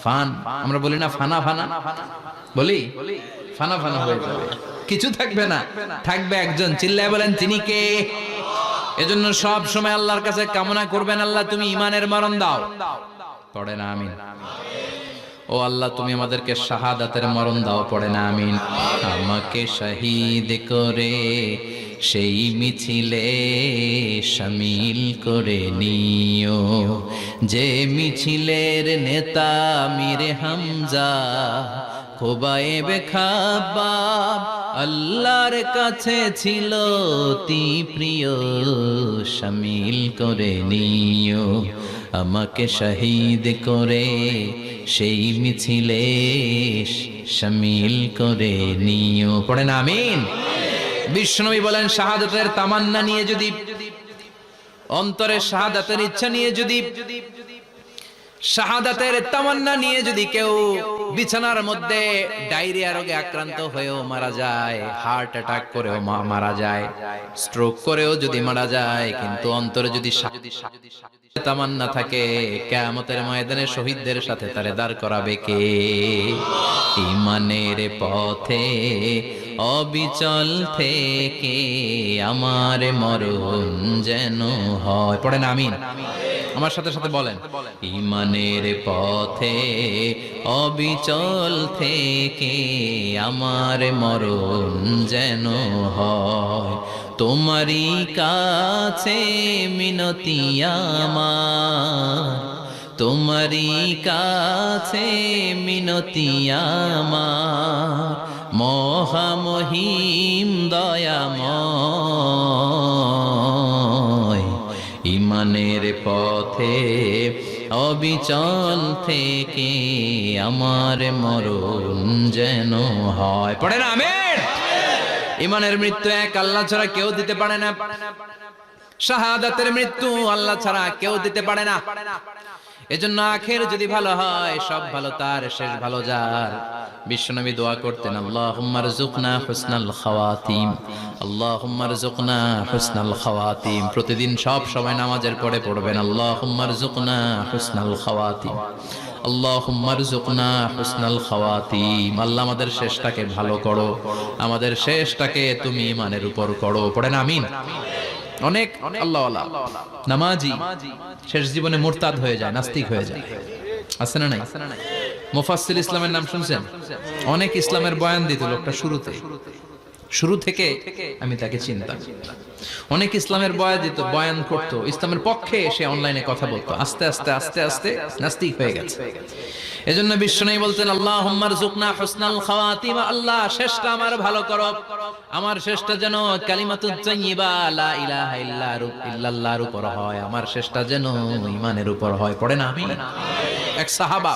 ফান। আমরা বলি না ফানা ফানা, বলি ফানা ফানা হয়ে যাবে, কিছু থাকবে না, থাকবে একজন। চিল্লায় বলেন তিনি কে? এজন্য সব সময় আল্লাহর কাছে কামনা করবেন, আল্লাহ তুমি ঈমানের মরণ দাও। পড়ে না আমিন। ও আল্লাহ তুমি আমাদেরকে শাহাদাতের মরণ দাও। পড়ে না আমিন। আমাকে শহীদ করে সেই মিছিলে শামিল করে নিও, যে মিছিলের নেতা মীর হামজা খোবায়েবে খাব্বাব আল্লাহর কাছে ছিল অতি প্রিয়। শামিল করে নিও, আমাকে শহীদ করে সেই মিছিলে শামিল করে নিও। পড়েন আমিন। বিশ্বনবী বলেন, শাহাদাতের তামান্না নিয়ে যদি, অন্তরের শাহাদাতের ইচ্ছা নিয়ে যদি, শাহাদাতের তামান্না নিয়ে যদি কেউ বিছানার মধ্যে ডায়রিয়া রোগে আক্রান্ত হয়েও মারা যায়, হার্ট অ্যাটাক করেও মারা যায়, স্ট্রোক করেও যদি মারা যায়, কিন্তু অন্তরে যদি তামান্না থাকে, কিয়ামতের ময়দানে শহীদদের সাথে তারে দাঁড় করাবে কে? ঈমানের পথে অবিচল থেকে আমার মরণ যেন হয়। পড়েন আমিন। আমার সাথে সাথে বলেন, ঈমানের পথে অবিচল থেকে আমার মরণ যেন হয়। তোমারই কাছে মিনতি আমার, তোমারই কাছে মিনতি আমার, মহামহিম দয়াময়। ঈমানের পথে অবিচল থেকে আমার মরণ যেন হয়। পড়ে না আমিন। ঈমানের মৃত্যু এক, আল্লাহ ছাড়া কেউ দিতে পারে না। শাহাদাতের মৃত্যু আল্লাহ ছাড়া কেউ দিতে পারে না। এজন্য আখের যদি ভালো হয়, সব ভালো তার, শেষ ভালো যার। বিশ্বনবী দোয়া করতেন, আল্লাহুম্মা রযুকনা হুসনাল খাওয়াতিম, আল্লাহুম্মা রযুকনা হুসনাল খাওয়াতিম। প্রতিদিন সব সময় নামাজের পরে পড়বেন, আল্লাহুম্মা রযুকনা হুসনাল খাওয়াতিম, আল্লাহুম্মা রযুকনা হুসনাল খাওয়াতিম। আল্লাহ আমাদের শেষটাকে ভালো করো, আমাদের শেষটাকে তুমি ঈমানের উপর করো। পড়েন আমিন। অনেক আল্লাহওয়ালা নামাজি শেষ জীবনে মুরতাদ হয়ে যায়, নাস্তিক হয়ে যায়। আছে না নাই? মুফাসসির ইসলামের নাম শুনছেন? অনেক ইসলামের বয়ান দিত লোকটা শুরু থেকে আমি তাকে চিনতাম। অনেক ইসলামের বয়ান করতো, ইসলামের পক্ষে সে অনলাইনে কথা বলতো। আস্তে আস্তে আস্তে আস্তে নাস্তিক হয়ে গেছে। এজন্য বিশ্বনবী বলতেন, আল্লাহুম্মা রযুকনা হুসনাল খাওয়াতিম, আল্লাহ শেষটা আমার ভালো করো, আমার শেষটা যেন কালিমাতুত তাইয়্যিবা লা ইলাহা ইল্লাল্লাহর উপর হয়, আমার শেষটা যেন ঈমানের উপর হয়। পড়ে না আমিন। এক সাহাবা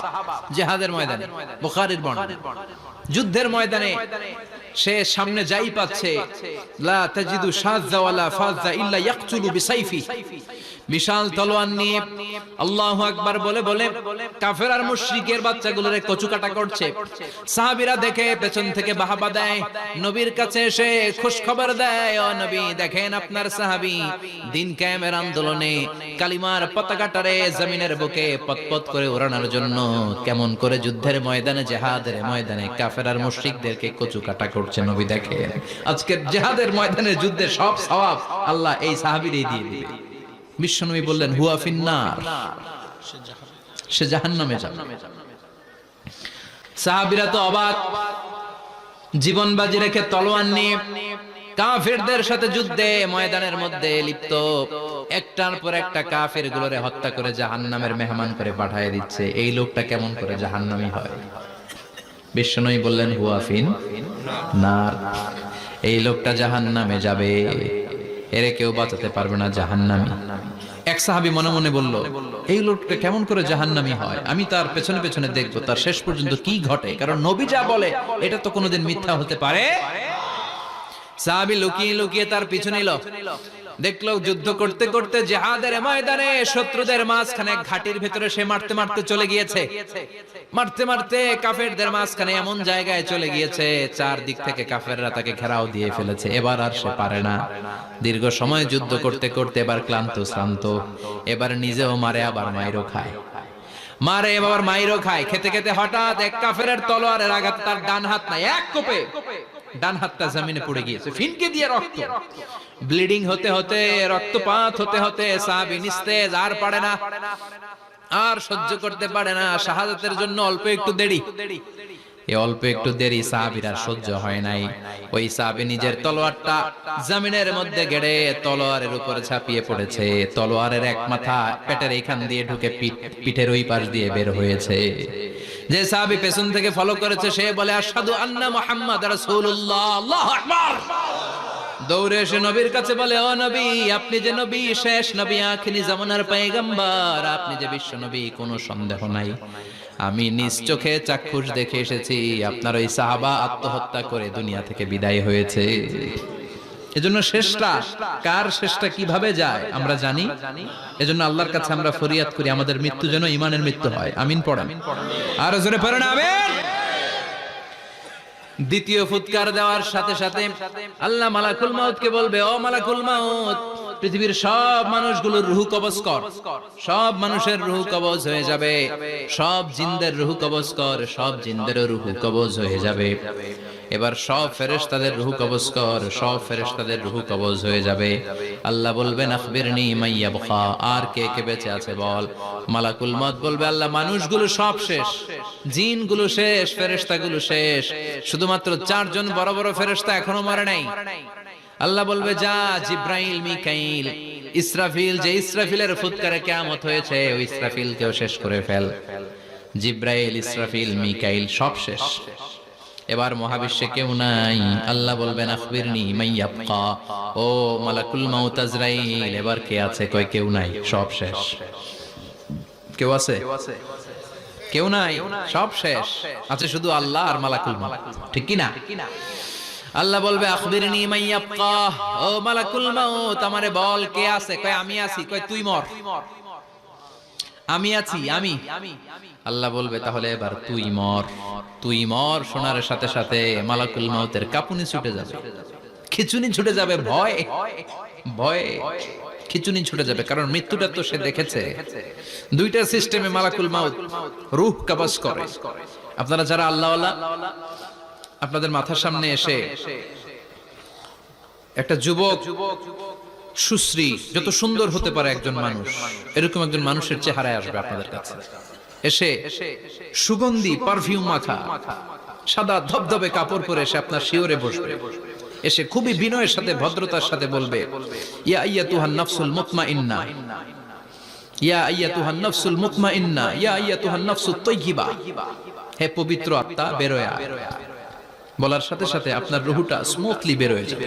জিহাদের ময়দানে, বুখারীর বর্ণনা, যুদ্ধের ময়দানে সে সামনে যাই পাচ্ছে, লা তাজিদু শাযযা ওয়ালা ফাযযা ইল্লা ইয়াকতুলু বিসাইফি, বিশাল তলোয়ার নিয়ে আল্লাহু আকবার বলে বলে কাফের আর মুশরিকের বাচ্চাগুলোরে কচুকাটা করছে। সাহাবীরা দেখে পেছন থেকে বাহাবা দেয়, নবীর কাছে এসে খুশ খবর দেয়, ও নবী দেখেন আপনার সাহাবী দিন কায়েমের আন্দোলনে কালিমার পতাকাটারে জমিনের বুকে পতপত করে ওড়ানোর জন্য কেমন করে যুদ্ধের ময়দানে, জিহাদের ময়দানে কাফের আর মুশরিকদেরকে কচুকাটা করছে। নবী দেখেন আজকের জিহাদের ময়দানে যুদ্ধের সব সওয়াব আল্লাহ এই সাহাবীরই দিয়ে দিবে। বিশ্বনবী বললেন হুয়া ফিন্নার, সে জাহান্নামে যাবে। সাহাবীরা তো অবাক, জীবন বাজি রেখে তলোয়ার নিয়ে কাফেরদের সাথে যুদ্ধে ময়দানের মধ্যে লিপ্ত, একটার পর একটা কাফের গুলোরে হত্যা করে জাহান্নামের মেহমান করে পাঠিয়ে দিচ্ছে। এই লোকটা কেমন করে জাহান্নামী হয়? বিশ্বনবী বললেন হুয়া ফিন্নার, এই লোকটা জাহান্নামে যাবে, এরে কেউ বাঁচাতে পারবে না, জাহান্নামী। এক সাহাবী মনে মনে বলল, এই লোকটা কেমন করে জাহান্নামী হয়, আমি তার পেছনে পেছনে দেখবো তার শেষ পর্যন্ত কি ঘটে, কারণ নবী যা বলে এটা তো কোনোদিন মিথ্যা হতে পারে। সাহাবী লুকিয়ে লুকিয়ে তার পিছু নিল, দেখলো যুদ্ধ করতে করতে জিহাদের ময়দানে শত্রুদের মাঝখানে ঘাটির ভিতরে সে মারতে মারতে চলে গিয়েছে, মারতে মারতে কাফেরদের মাঝখানে এমন জায়গায় চলে গিয়েছে চারদিক থেকে কাফেররা তাকে ঘেরাও দিয়ে ফেলেছে। এবার আর সে পারে না, দীর্ঘ সময় যুদ্ধ করতে করতে এবার ক্লান্ত শ্রান্ত, এবার নিজেও মারে আবার মাইরও খায়, মারে এবার মাইরও খায়। খেতে খেতে হঠাৎ এক কাফেরের তলোয়ারের আঘাত তার ডান হাত নাই, এক কোপে ডান হাতটা জমিনে পড়ে গিয়েছে, ফিনকে দিয়ে রক্ত, ব্লিডিং হতে হতে, রক্তপাত হতে হতে সাহাবী নিস্তেজ, আর পারে না, আর সহ্য করতে পারে না। শাহাদাতের জন্য অল্প একটু দেরি, এই অল্প একটু দেরি সাহাবীর আর সহ্য হয় নাই। ওই সাহাবী নিজের তলোয়ারটা জমিনের মধ্যে গেড়ে তলোয়ারের উপরে ঝাঁপিয়ে পড়েছে, তলোয়ারের এক মাথা পেটের এইখান দিয়ে ঢুকে পিঠের ওই পাশ দিয়ে বের হয়েছে। যে সাহাবী পেছন থেকে ফলো করেছে সে বলে আশহাদু আন্না মুহাম্মাদ রাসূলুল্লাহ, আল্লাহু আকবার। দৌড়ে এসে নবীর কাছে বলে, ও নবী আপনি যে নবী, শেষ নবী, আখিরি জামানার পয়গম্বর, আপনি যে বিশ্ব নবী, কোনো সন্দেহ নাই, আমি নিজ চোখে চাক্ষুষ দেখে এসেছি আপনার ওই সাহাবা আত্মহত্যা করে দুনিয়া থেকে বিদায় হয়েছে। এজন্য শেষটা কার, শেষটা কিভাবে যায় আমরা জানি। এজন্য আল্লাহর কাছে আমরা ফরিয়াদ করি আমাদের মৃত্যু যেন ঈমানের মৃত্যু হয়। আমিন পড়েন, আর জোরে পড়েন আমিন। দ্বিতীয় ফুৎকার দেওয়ার সাথে সাথে আল্লাহ মালাকুল মাউতকে বলবে, ও মালাকুল মাউত, পৃথিবীর সব মানুষগুলোর রূহ কবজ কর, সব মানুষের রূহ কবজ হয়ে যাবে, সব জিনদের রূহ কবজ কর, সব জিনদেরও রূহ কবজ হয়ে যাবে। এবার সব ফেরেশতাদের রূহ কবজ কর, সব ফেরেশতাদের রূহ কবজ হয়ে যাবে। আল্লাহ বলবেন আখবিরনি মাইয়াবকা, আর কে কে বেঁচে আছে বল। মালাকুল মউত বলবে, আল্লাহ মানুষগুলো সব শেষ, জিনগুলো শেষ, ফেরেশতাগুলো শেষ, শুধুমাত্র চারজন বড় বড় ফেরেশতা এখনো মরে নাই। আল্লাহ বলবে, যা জিব্রাইল, মিকাইল, ইসরাফিল, যে ইসরাফিলের ফুৎকারে কিয়ামত হয়েছে ওই ইসরাফিলকেও শেষ করে ফেল। জিব্রাইল, ইসরাফিল, মিকাইল সব শেষ, এবার মহাবিশ্বে কেউ নাই। আল্লাহ বলবেন আখবিরনি মাইয়াবকা, ও মালাকুল মাউত আজরাইল, এবার কে আছে? কয় কেউ নাই, সব শেষ। কেউ আছে? কেউ নাই, সব শেষ, আছে শুধু আল্লাহ আর মালাকুল মাউত, ঠিক কি না? আল্লাহ বলবে আখবিরনি মাইয়াবকা, ও মালাকুল মাউত আমারে বল কে আছে? কয় আমি আছি। কয় তুই মর। আমি আছি, আমি। আল্লাহ বলবে তাহলে এবার তুই মর, তুই মর। শোনার সাথে সাথে মালাকুল মাউতের কাঁপুনি ছুটে যাবে, খিচুনি ছুটে যাবে, ভয় ভয়ে খিচুনি ছুটে যাবে, কারণ মৃত্যুটা তো সে দেখেছে। দুইটা সিস্টেমে মালাকুল মাউত রূহ কবজ করে। আপনারা যারা আল্লাহওয়ালা, আপনাদের মাথার সামনে এসে একটা যুবক, সুশ্রী, যত সুন্দর হতে পারে একজন মানুষ, এরকম একজন মানুষের চেহারায় আসবে আপনাদের কাছে, এসে সুগন্ধি পারফিউম মাখা সাদা ধবধবে কাপড় পরে এসে আপনার শিওরে বসবে, এসে খুবই বিনয়ের সাথে ভদ্রতার সাথে বলবে, ইয়া আইয়াতুহান নাফসুল মুতমাইন্না, ইয়া আইয়াতুহান নাফসুল মুতমাইন্না, ইয়া আইয়াতুহান নাফসুত তাইয়্যিবা, হে পবিত্র আত্মা বেরোয়া। বলার সাথে সাথে আপনার রূহটা স্মুথলি বের হয়ে যাবে।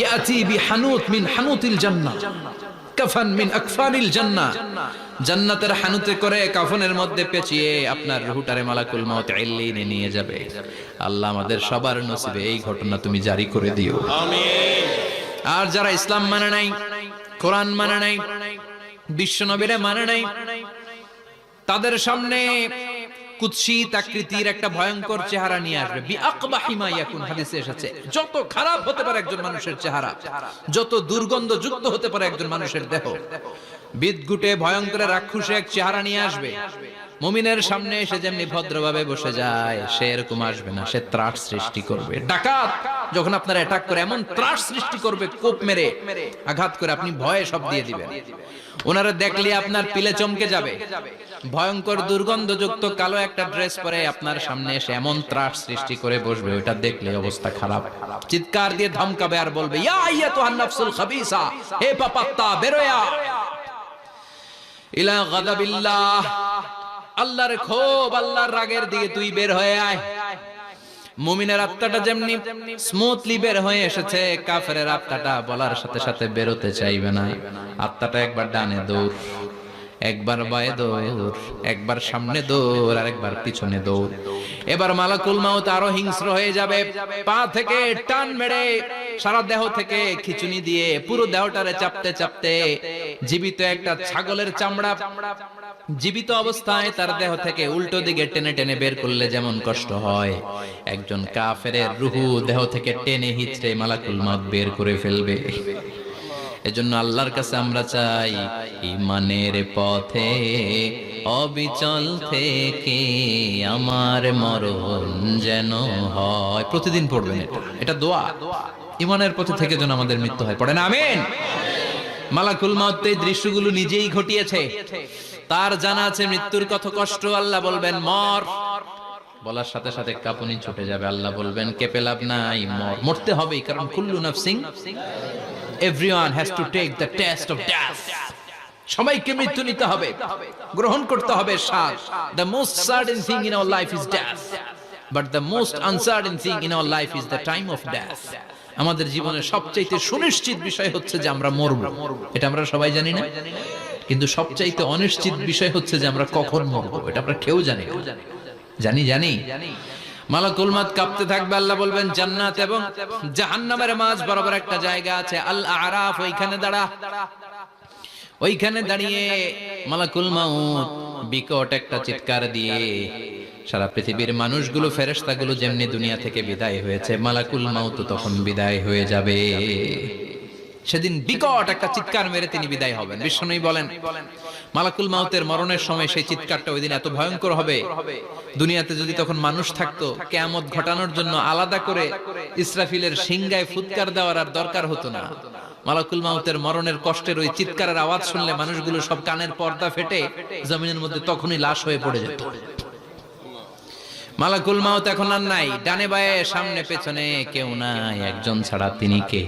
ইয়াতি বিহানুত মিন হানুতিল জান্নাহ কাফান মিন আকফানিল জান্নাহ, জান্নাতের হানুতে করে কাফনের মধ্যে পেঁচিয়ে আপনার রূহটারে মালাকুল মউত ইল্লিনে নিয়ে যাবে। আল্লাহ আমাদের সবার নসিবে এই ঘটনা তুমি জারি করে দিও, আমিন। আর যারা ইসলাম মানে নাই, কোরআন মানে নাই, বিশ্ব নবীরে মানে নাই, তাদের সামনে কুৎসিত আকৃতির একটা ভয়ঙ্কর চেহারা নিয়ে আসবে। বিআকবাহি মা ইয়াকুন, হাদিসে এসেছে যত খারাপ হতে পারে একজন মানুষের চেহারা, যত দুর্গন্ধযুক্ত হতে পারে একজন মানুষের দেহ, বিদঘুটে ভয়ঙ্কর রাক্ষসে এক চেহারা নিয়ে আসবে। মুমিনের সামনে এসে যেমনি ভদ্রভাবে বসে যায়, সে এরকম আসবে না, সে ত্রাস সৃষ্টি করবে। ডাকাত যখন আপনার অ্যাটাক করে এমন ত্রাস সৃষ্টি করবে, কোপ মেরে আঘাত করে আপনি ভয়ে সব দিয়ে দিবেন। ওনারা দেখলে আপনার পিলে চমকে যাবে। ভয়ঙ্কর দুর্গন্ধযুক্ত কালো একটা ড্রেস পরে আপনার সামনে এসে এমন ত্রাস সৃষ্টি করে বসবে, ওটা দেখলে অবস্থা খারাপ। চিৎকার দিয়ে ধমকাবে আর বলবে, ইয়া আইয়াতুহান নাফসুল খাবিসা, হে পাপাত্তা বেরোয়া ইলা গাদাবিল্লাহ, আল্লাহর ক্ষোভ, আল্লাহর রাগের দিকে তুই বের হয়ে আয়। মুমিনের আত্মাটা যেমনি স্মুথলি বের হয়ে এসেছে, কাফেরের আত্মাটা বলার সাথে সাথে বেরোতে চাইবে না। আত্মাটা একবার ডানে দৌড়, একবার বায়ে দৌড়, একবার সামনে দৌড়, আর একবার পিছনে দৌড়। এবার মালাকুল মাউত আরো হিংস্র হয়ে যাবে, পা থেকে টান মেরে সারা দেহ থেকে খিচুনি দিয়ে পুরো দেহটারে চাপতে চাপতে জীবিত একটা ছাগলের চামড়া জীবিত অবস্থায় তার দেহ থেকে উল্টো দিকে টেনে টেনে বের করলে যেমন কষ্ট হয়, একজন কাফেরের রুহু দেহ থেকে টেনে হিচড়ে মালাকুল মাউত বের করে ফেলবে। এজন্য আল্লাহর কাছে আমরা চাই, ঈমানের পথে অবিচল থেকে আমার মরণ যেন হয়। প্রতিদিন পড়বেন এটা দোয়া, ঈমানের পথে থেকে যেন আমাদের মৃত্যু হয়। পড়েন আমিন। মালাকুল মাউত এই দৃশ্যগুলো নিজেই ঘটিয়েছে, তার জানা আছে মৃত্যুর কত কষ্ট। আল্লাহ বলবেন মর, বলার সাথে সাথে কাঁপুনি ছুটে যাবে। আল্লাহ বলবেন কেঁপে লাভ নাই, মর, মরতে হবেই, কারণ কুল্লু নাফসিন, everyone has to take the test of death. সবাইকে মৃত্যু নিতে হবে, গ্রহণ করতে হবে স্বাদ। The most certain thing in our life is death, but the most uncertain thing in our life is the time of death. আমাদের জীবনের সবচাইতে সুনিশ্চিত বিষয় হচ্ছে যে আমরা মরব, এটা আমরা সবাই জানি না, কিন্তু সবচাইতে অনিশ্চিত বিষয় হচ্ছে যে আমরা কখন মরব, এটা আমরা কেউ জানি না। জানি মালাকুল মাউত কাঁপতে থাকবে। আল্লাহ বলবেন জান্নাত এবং জাহান্নামের মাঝ বরাবর একটা জায়গা আছে, আল আরাফ, ওইখানে দাঁড়া। ওইখানে দাঁড়িয়ে মালাকুল মাউত বিকট একটা চিৎকার দিয়ে সারা পৃথিবীর মানুষগুলো, ফেরেশতাগুলো যেমনি দুনিয়া থেকে বিদায় হয়েছে, মালাকুল মাউত তখন বিদায় হয়ে যাবে। সেদিন বিকট একটা চিৎকার মেরে তিনি বিদায় হবেন। বিশ্বনবী বলেন মালাকুল মাউতের মরণের সময় সেই চিৎকারটা ওই দিন এত ভয়ঙ্কর হবে, দুনিয়াতে যদি তখন মানুষ থাকতো, কিয়ামত ঘটানোর জন্য আলাদা করে ইসরাফিলের সিংগায় ফুৎকার দেওয়ার আর দরকার হতো না। মালাকুল মাউতের মরণের কষ্টের ওই চিৎকারের আওয়াজ শুনলে মানুষগুলো সব কানের পর্দা ফেটে জমিনের মধ্যে তখনই লাশ হয়ে পড়ে যেত। মালাকুল মাউত এখন আর নাই, ডানে বায়ে সামনে পেছনে কেউ নাই, একজন ছাড়া, তিনি কে?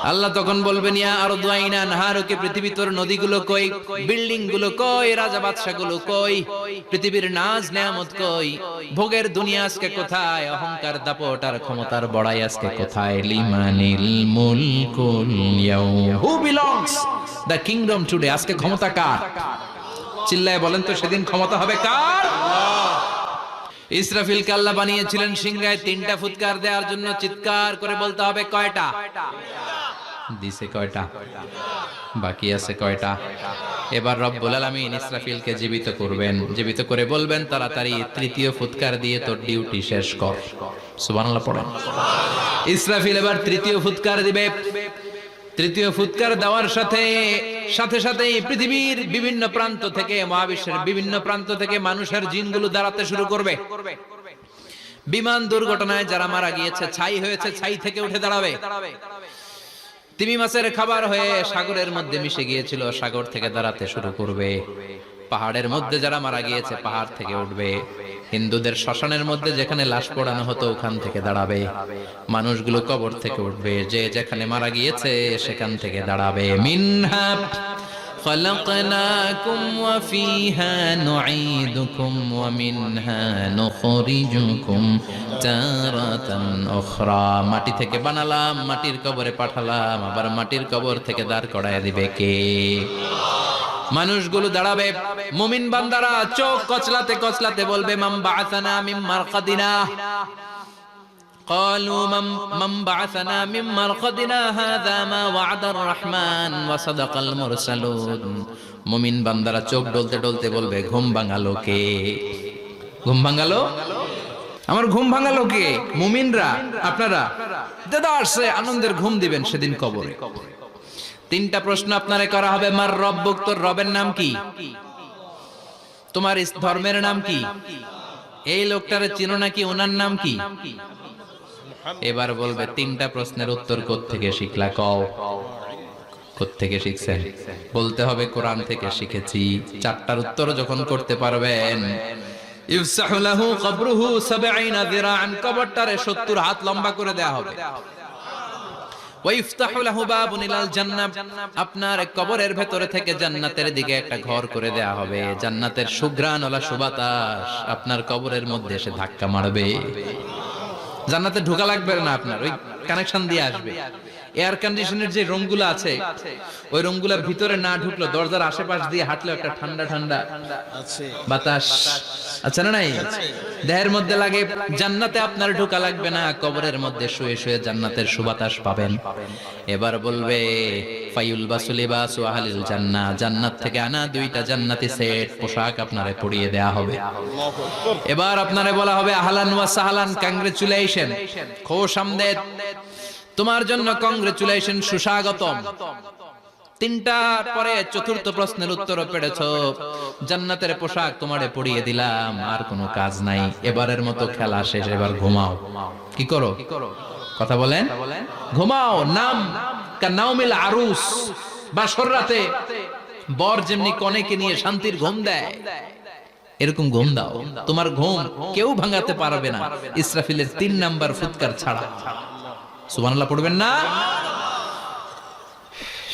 আল্লাহ তখন বলবেন ইয়া আরদু আইনা নাহারুকে, পৃথিবী তোর নদীগুলো কই, বিল্ডিং গুলো কই, রাজা বাদশা গুলো কই, পৃথিবীর নাজ নেয়ামত কই, ভোগের দুনিয়া আজকে কোথায়, অহংকার দাপট আর ক্ষমতার বড়াই আজকে কোথায়? লিমানিল মুলকুল ইয়াউম, who belongs the kingdom today, আজকে ক্ষমতা কার? চিল্লায় বলেন তো সেদিন ক্ষমতা হবে কার? ইসরাফিলকে আল্লাহ বানিয়েছিলেন সিংহায় 3টা ফুৎকার দেওয়ার জন্য। চিৎকার করে বলতে হবে কয়টা? দিছে কয়টা? বাকি আছে কয়টা? এবার রব্বুল আলামিন ইসরাফিলকে জীবিত করবেন, জীবিত করে বলবেন তাড়াতাড়ি 3য় ফুৎকার দিয়ে তোর ডিউটি শেষ কর। সুবহানাল্লাহ পড়েন। ইসরাফিল এবার 3য় ফুৎকার দিবে। 3য় ফুৎকার দেওয়ার সাথে সাথে পৃথিবীর বিভিন্ন প্রান্ত থেকে, মহাবিশ্বের বিভিন্ন প্রান্ত থেকে মানুষের জিনগুলো দাঁড়াতে শুরু করবে। বিমান দুর্ঘটনায় যারা মারা গিয়েছে, ছাই হয়েছে, ছাই থেকে উঠে দাঁড়াবে। তিমি মাছের খাবার হয়ে সাগরের মধ্যে মিশে গিয়েছিল, সাগর থেকে দাঁড়াতে শুরু করবে। পাহাড়ের মধ্যে যারা মারা গিয়েছে, পাহাড় থেকে উঠবে। হিন্দুদের শ্মশানের মধ্যে যেখানে লাশ পোড়ানো হতো, ওখান থেকে দাঁড়াবে। মানুষগুলো কবর থেকে উঠবে, যে যেখানে মারা গিয়েছে সেখান থেকে দাঁড়াবে। মিনহা خلقناكم وفيها نعيدكم ومنها نخرجكم تارة أخرى মাটি থেকে বানালাম, মাটির কবরে পাঠালাম, আবার মাটির কবর থেকে দাঁড় করায় দিবে কে? মানুষগুলো দাঁড়াবে, মুমিন বান্দারা চোখ কচলাতে কচলাতে বলবে মাম বাআসানা মিন মারকাদিনা। قالوا من بعثنا من مرقدنا هذا ما وعد الرحمن وصدق المرسلون। মুমিন বান্দারা চোখ ডলতে ডলতে বলবে ঘুম ভাঙালো কে? ঘুম ভাঙালো? আমার ঘুম ভাঙালো কে? মুমিনরা, আপনারা দেদারসে আনন্দের ঘুম দিবেন সেদিন কবরে। তিনটা প্রশ্ন আপনারে করা হবে। মার রব্বুক, তোর রবের নাম কি? তোমার ধর্মের নাম কি? এই লোকটারে চিনো নাকি? ওনার নাম কি? এবার বলবে তিনটা প্রশ্নের উত্তর কোত্থেকে শিখলা? কও কোত্থেকে শিখছেন? বলতে হবে কোরআন থেকে শিখেছি। চারটার উত্তর যখন করতে পারবেন, ইফসাহু লাহু কবরুহু 70 যিরাআন, কবরটারে 70 হাত লম্বা করে দেয়া হবে। ওয়া ইফতাহু লাহু বাবুন ইলাল জান্নাহ, আপনার কবরের ভেতরে থেকে জান্নাতের দিকে একটা ঘর করে দেয়া হবে। জান্নাতের সুঘ্রাণ ওলা সুবাতাস আপনার কবরের মধ্যে এসে ধাক্কা মারবে। জান্নাতে ঢোকা লাগবে না, আপনার ওই কানেকশন দিয়ে আসবে। এয়ার কন্ডিশনের যে রুমগুলো আছে, ওই রুমগুলোর ভিতরে না ঢুকলো, দরজার আশেপাশ দিয়ে হাঁটলে একটা ঠান্ডা ঠান্ডা বাতাস আছে না? নাই? দেহের মধ্যে লাগে। জান্নাতে আপনার ঢোকা লাগবে না, কবরের মধ্যে শুয়ে শুয়ে জান্নাতের সুবাতাস পাবেন। এবার বলবে ফায়ুল বাসুলিবাসু আহলিল জান্নাহ, জান্নাত থেকে আনা 2টা জান্নাতি সেট পোশাক আপনারে পরিয়ে দেয়া হবে। এবার আপনারে বলা হবে আহলান ওয়া সাহলান, কংগ্রেচুলেশন, খুশ আমদেদ, তোমার জন্য কংগ্রেচুলেশন, সুস্বাগতম। তিনটার পরে চতুর্থ প্রশ্নের উত্তরও পেরেছো, জান্নাতের পোশাক তোমারে পরিয়ে দিলাম, আর কোনো কাজ নাই, এবারের মতো খেলা শেষ, এবার ঘুমাও। কি করো? কথা বলেন, ঘুমাও। নাম কানাউমিল আরুস, বাসর রাতে বর যেমনি কনেকে নিয়ে শান্তির ঘুম দেয়, এরকম ঘুম দাও। তোমার ঘুম কেউ ভাঙাতে পারবে না ইসরাফিলের 3 নাম্বার ফুৎকার ছাড়া। সুবহানাল্লাহ পড়বেন না?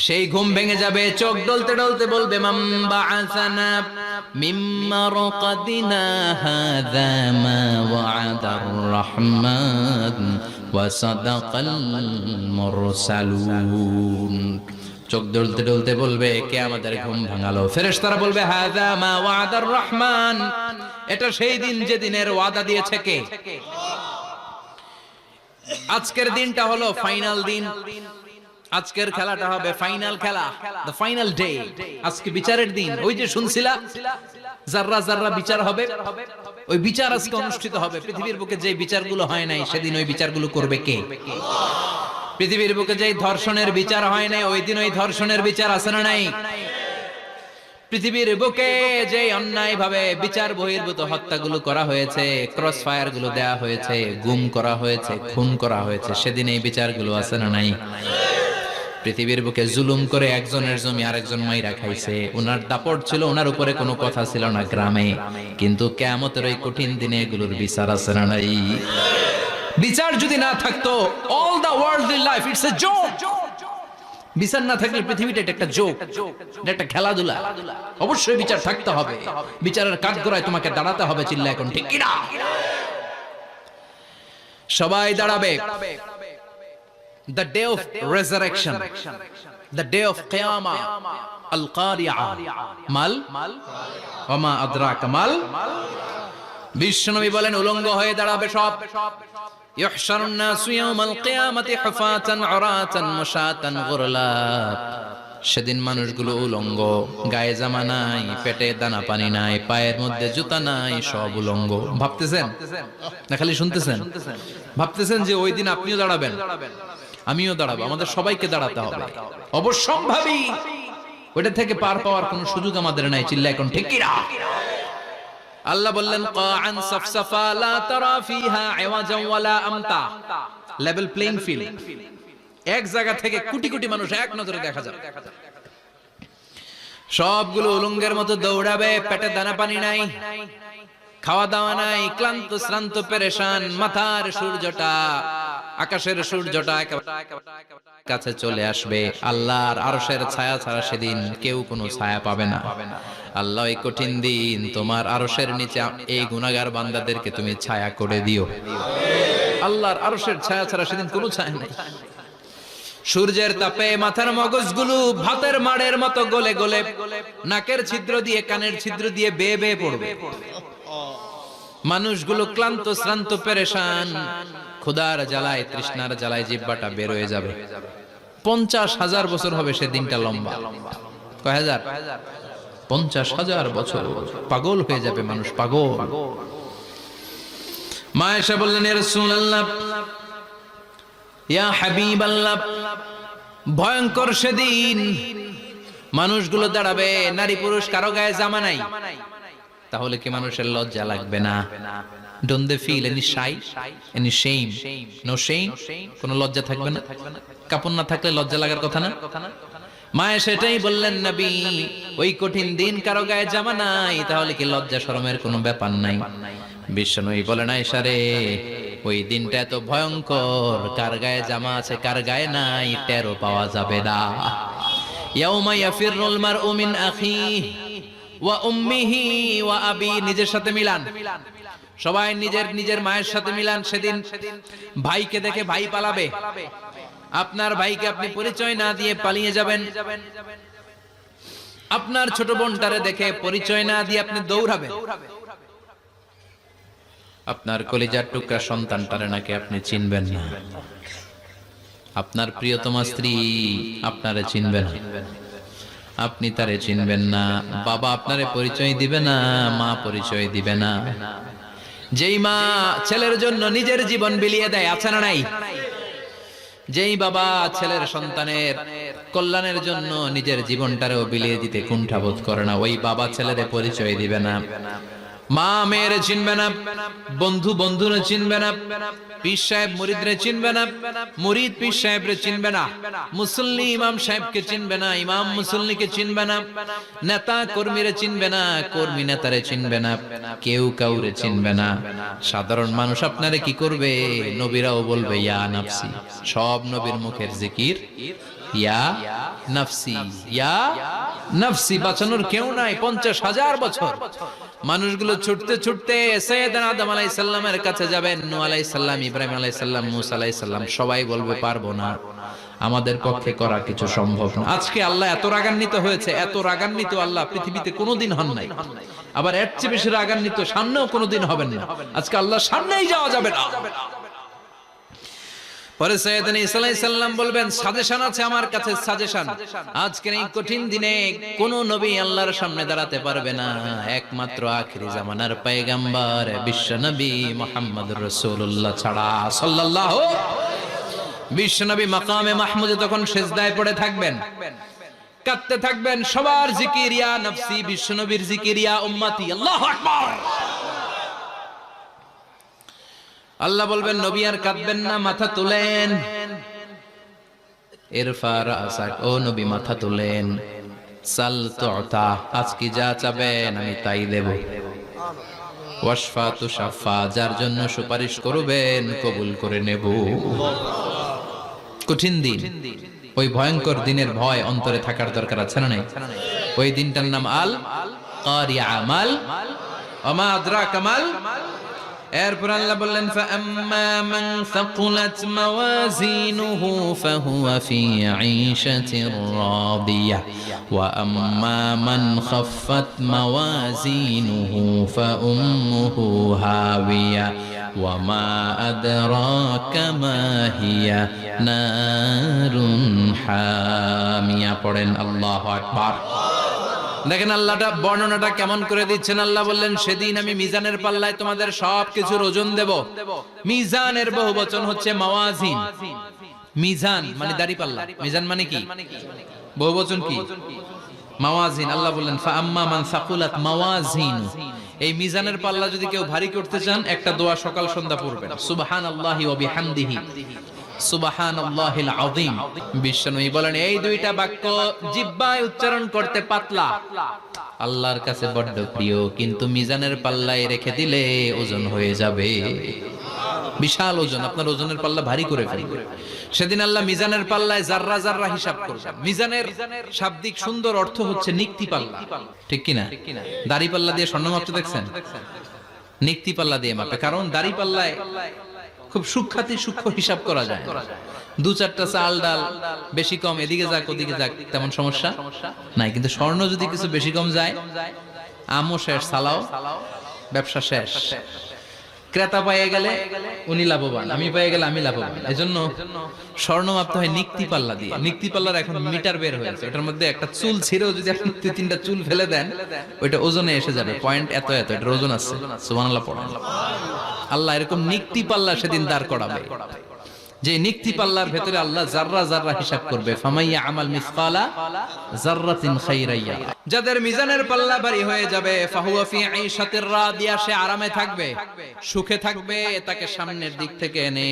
সেই ঘুম ভেঙে যাবে, চোখ ডলতে ডলতে বলবে মাম বাআসানা মিম মারকাদিনা হাযা মা ওয়া'দার রহমান ওয়া সাদাকাল মুরসালুন। চোখ ডলতে ডলতে বলবে কে আমাদের ঘুম ভাঙালো? ফেরেশতারা বলবে হাযা মা ওয়া'দার রহমান, এটা সেই দিন যে দিনের ওয়াদা দিয়েছে কে? আজকের দিনটা হলো ফাইনাল দিন, আজকের খেলাটা হবে ফাইনাল খেলা, দ্য ফাইনাল ডে। আজকে বিচারের দিন। ওই যে শুনছিলা জাররা জাররা বিচার হবে, ওই বিচার আজকে অনুষ্ঠিত হবে। পৃথিবীর বুকে যে বিচারগুলো হয় নাই, সেদিন ওই বিচারগুলো করবে কে? পৃথিবীর বুকে যে ধর্ষণের বিচার হয় নাই, ওই দিন ওই ধর্ষণের বিচার আছে না নাই? পৃথিবীর বুকে যে অন্যায় ভাবে বিচার বহির্ভূত হত্যাগুলো করা হয়েছে, ক্রস ফায়ার গুলো দেয়া হয়েছে, গুম করা হয়েছে, খুন করা হয়েছে, সেদিন এই বিচারগুলো আছে না নাই? পৃথিবীর বুকে জুলুম করে একজনের জমি আরেকজন মাইরা খাইছে, ওনার দাপট ছিল, ওনার উপরে কোনো কথা ছিল না গ্রামে, কিন্তু কিয়ামতের ওই কঠিন দিনে এগুলোর বিচার আছে না নাই? বিচার যদি না থাকতো, all the worldly life it's a joke. বিচার না থাকলে পৃথিবীটা একটা জোক, একটা খেলাধুলা। অবশ্যই বিচার থাকতে হবে, বিচারের কাঠগড়ায় তোমাকে দাঁড়াতে হবে। চিল্লা এখন ঠিক কিনা? সবাই দাঁড়াবে। The day of resurrection, the day of qiyamah, al-qari'ah, mal wa ma adraka mal। বিশ্বনবী বলেন উলঙ্গ হয়ে দাঁড়াবে সব। ইহশারুন নাসু ইয়াওমাল কিয়ামাতি হুফাতান উরাতান মুশাতান গুরলা। সেদিন মানুষগুলো উলঙ্গ, গায়ে জামা নাই, পেটে দানা পানি নাই, পায়ের মধ্যে জুতা নাই, সব উলঙ্গ। ভাবতেছেন না খালি শুনতেছেন? ভাবতেছেন যে ওই দিন আপনিও দাঁড়াবেন, আমিও দাঁড়াবো, আমাদের সবাইকে দাঁড়াতে হবে। অবশ্যম্ভাবী। ওইটা থেকে পার পাওয়ার কোনো সুযোগ আমাদের নাই। চিল্লা এখন ঠিক কিনা? আল্লাহ বললেন কাআন সাফসাফা লা তারা ফিহা ইওয়াজান ওয়ালা আমতা, লেভেল প্লেইং ফিল্ড। এক জায়গা থেকে কোটি কোটি মানুষ এক নজরে দেখা যাবে। সবগুলো উলঙ্গের মতো দৌড়াবে, পেটে দানা পানি নাই, খাওয়া দাওয়া নাই, ক্লান্ত শ্রান্ত পেরেশান, মাথার সূর্যটা, আকাশের সূর্যটা একেবারে কাছে চলে আসবে, আল্লাহর আরশের ছায়া ছাড়া সেদিন কেউ কোনো ছায়া পাবে না। আল্লাহ এই কঠিন দিন তোমার আরশের নিচে এই গুনাহগার বান্দাদেরকে তুমি ছায়া করে দিও। আল্লাহর আরশের ছায়া ছাড়া সেদিন কোনো ছায়া নেই। সূর্যের তাপে মাথার মগজগুলো ভাতের মাড়ের মতো গলে গলে নাকের ছিদ্র দিয়ে কানের ছিদ্র দিয়ে বেয়ে বেয়ে পড়বে। মানুষগুলো ক্লান্ত শ্রান্ত পেরেশান, ক্ষুধার জ্বালায় তৃষ্ণার জ্বালায় জিহ্বাটা বের হয়ে যাবে। 50,000 বছর হবে সে দিনটা লম্বা। কয় হাজার? 50,000 বছর। পাগল হয়ে যাবে মানুষ, পাগল। মা এসে বললেন, ইয়া রাসূলুল্লাহ, ইয়া হাবিবাল্লাহ, ভয়ঙ্কর সেদিন মানুষগুলো দাঁড়াবে, নারী পুরুষ কারো গায়ে জামা নাই। তাহলে কি মানুষের লজ্জা লাগবে না? Don't they feel any shy, any shame? No shame? কোন লজ্জা থাকবে না? কাপড় না থাকলে লজ্জা লাগার কথা না? মায়ে সেটাই বললেন, নবী, ওই কঠিন দিন কারো গায়ে জামা নাই, তাহলে কি লজ্জা শরমের কোনো ব্যাপার নাই? বিশ্বনবী বলেন, আয়েশা রে, ওই দিনটা এত ভয়ঙ্কর, কার গায়ে জামা আছে কার গায়ে নাই টেরও পাওয়া যাবে না। ইয়াউমা ইয়াফিরুল মারউ মিন আখিহি ওয়া উম্মিহি ওয়া আবি, নিজের সাথে মিলান, সবাই নিজের নিজের মায়ের সাথে মিলান। সেদিন ভাইকে দেখে ভাই পালাবে, আপনার ভাইকে আপনি পরিচয় না দিয়ে পালিয়ে যাবেন। আপনার ছোট বোনটারে দেখে পরিচয় না দিয়ে আপনি দৌড়াবেন। আপনার কলিজার টুকরা সন্তানটারে নাকি আপনি চিনবেন না। আপনার প্রিয়তমা স্ত্রী আপনারে চিনবে না, আপনি তারে চিনবেন না। বাবা আপনারে পরিচয় দিবে না, মা পরিচয় দিবে না। যেই মা ছেলের জন্য নিজের জীবন বিলিয়ে দেয়, আছে না নাই? যেই বাবা ছেলের সন্তানের কল্যাণের জন্য নিজের জীবনটারেও বিলিয়ে দিতে কুণ্ঠাবোধ করে না, ওই বাবা ছেলেরে পরিচয় দিবে না। মা মেয়েরে চিনবে না, বন্ধু বন্ধুরে চিনবে না, পীর সাহেব মুরিদরে চিনবে না, মুরিদ পীর সাহেবরে চিনবে না, মুসল্লি ইমাম সাহেবকে চিনবে না, ইমাম মুসল্লিকে চিনবে না, নেতা কর্মীরে চিনবে না, কর্মী নেতারে চিনবে না, কেউ কাউরে চিনবে না। সাধারণ মানুষ আপনারে কি করবে? নবীরাও বলবে ইয়া নাফসি, সব নবীর মুখের জিকির ইয়া নাফসি, ইয়া নাফসি। বাঁচানোর কেউ নাই। 50,000 বছর মানুষগুলো ছুটতে ছুটতে সাইয়েদনা আদম আলাইহিস সালামের কাছে যাবেন। নূহ আলাইহিস সালাম, ইব্রাহিম আলাইহিস সালাম, মূসা আলাইহিস সালাম, সবাই বলবে পারবো না, আমাদের পক্ষে করা কিছু সম্ভব না। আজকে আল্লাহ এত রাগান্বিত হয়েছে, এত রাগান্বিত আল্লাহ পৃথিবীতে কোনোদিন হন নাই। আবার এর চেয়ে বেশি রাগান্বিত সামনেও কোনোদিন হবেন না। আজকে আল্লাহর সামনেই যাওয়া যাবে না। পরে সাইয়েদনা ঈসা আলাইহিস সালাম বলবেন, সাজেশন আছে আমার কাছে, সাজেশন। আজকের এই কঠিন দিনে কোন নবী আল্লাহর সামনে দাঁড়াতে পারবে না, একমাত্র আখিরি জামানার পয়গম্বর বিশ্ব নবী মুহাম্মদুর রাসূলুল্লাহ ছাড়া সাল্লাল্লাহু। বিশ্ব নবী মাকামে মাহমুদে তখন সিজদায় পড়ে থাকবেন, কাঁদতে থাকবেন। সবার জিকির ইয়া নফসি, বিশ্ব নবীর জিকির ইয়া উম্মতি। আল্লাহু আকবার। আল্লাহ বলবেন, নবী আর কাঁদবেন না, মাথা তুলেন। ইরফা রাসাক, ও নবী মাথা তুলেন। সাল তুতা, আজকে যা চাবেন আমি তাই দেব। ওয়াশফা তুশাফা, যার জন্য সুপারিশ করবেন কবুল করে নেব। কঠিন দিন, ওই ভয়ঙ্কর দিনের ভয় অন্তরে থাকার দরকার আছে না নাই? ওই দিনটার নাম আল কারিয়া, মাল ওমা আদরাকা মাল। এরপর আল্লাহ বললেন, ফাআম্মা মান সাকুলাত মাওয়াজিনুহু ফাহুয়া ফি ঈশাতির রাদিয়াহ ওয়া আম্মা মান খাফফাত মাওয়াজিনুহু ফাউম্মুহু হাওিয়া ওয়া মা আদরাকা মা হিয়া নারুন হামিয়া। পড়েন আল্লাহু আকবার। দেখেন আল্লাহটা বর্ণনাটা কেমন করে দিচ্ছেন। আল্লাহ বললেন, সেদিন আমি মিজানের পাল্লায় তোমাদের সবকিছুর ওজন দেব। মিজানের বহুবচন হচ্ছে মাওয়াজিন। মিজান মানে দাড়ি পাল্লা, মিজান মানে কি? বহুবচন কি? মাওয়াজিন। আল্লাহ বললেন, ফাআম্মা মান সাকুলাত মাওয়াজিন, এই মিজানের পাল্লা যদি কেউ ভারী করতে চান, একটা দোয়া সকাল সন্ধ্যা পড়বেন, সুবহানাল্লাহি ওয়া বিহামদিহি সুবহানাল্লাহিল আযীম। বিশ্বনবী বলেন, এই দুইটা বাক্য জিহ্বায় উচ্চারণ করতে পাতলা, আল্লাহর কাছে বড্ড প্রিয়, কিন্তু মিজানের পাল্লায় রেখে দিলে ওজন হয়ে যাবে। বিশাল ওজন, আপনার ওজনের পাল্লা ভারী করে ফেলবে। সেদিন আল্লাহ মিজানের পাল্লায় যাররা যাররা হিসাব করবে। মিজানের শাব্দিক সুন্দর অর্থ হচ্ছে নিক্তি পাল্লা, ঠিক কিনা? দাড়ি পাল্লা দিয়ে স্বর্ণ মাপতে দেখছেন? নিক্তি পাল্লা দিয়ে মাপে, কারণ দাড়ি পাল্লায় খুব সূক্ষ্ম হিসাব করা যায়। দু চারটা চাল ডাল বেশি কম এদিকে যাক ওদিকে যাক তেমন সমস্যা নাই, কিন্তু স্বর্ণ যদি কিছু বেশি কম যায়, আমও শেষ, সালাও ব্যবসা শেষ। ক্রেতা পেয়ে গেলে উনি লাভবান, আমি পেয়ে গেলে আমি লাভবান। এজন্য স্বর্ণ মাপতে হয় নিক্তি পাল্লা দিয়ে। নিক্তি পাল্লার এখন মিটার বের হয়েছে, ওটার মধ্যে একটা চুল ছিঁড়েও যদি আপনি 2-3টা চুল ফেলে দেন, ওইটা ওজনে এসে যাবে, পয়েন্ট এত এত, এটার ওজন আছে। সুবহানাল্লাহ পড়েন। আল্লাহ এরকম নিক্তি পাল্লা সেদিন দাঁড় করাবে, যে নিক্তি পাল্লার ভেতরে আল্লাহ যাররা যাররা হিসাব করবে। ফামাইয়া আমাল মিসকালা যাররাতিন খাইরাইয়া, যাদের মিজানের পাল্লা ভারী হয়ে যাবে, ফাহুয়া ফি আইশাতির রাদিয়া, সে আরামে থাকবে, সুখে থাকবে। তাকে সামনের দিক থেকে এনে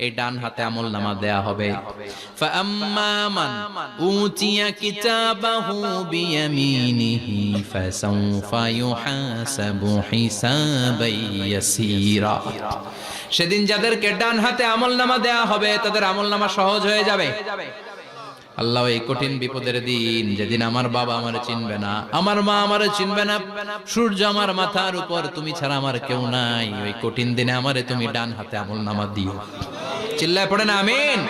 এই ডান হাতে আমলনামা দেয়া হবে। ফাআম্মা মান উতিয়া কিতাবাহু বিয়ামিনিহি ফাসাউফা ইউহাসাবু হিসাবান ইয়াসীরা, সেদিন যাদেরকে ডান হাতে আমলনামা দেয়া হবে তাদের আমলনামা সহজ হয়ে যাবে। আল্লাহ এই কঠিন বিপদের দিন, যেদিন আমার বাবা আমারে চিনবে না, আমার মা আমারে চিনবে না, সূর্য আমার মাথার উপর, তুমি ছাড়া আমার কেউ নাই, ওই কঠিন দিনে আমারে তুমি ডান হাতে আমলনামা দিও। চিল্লায় পড়ে না আমিন।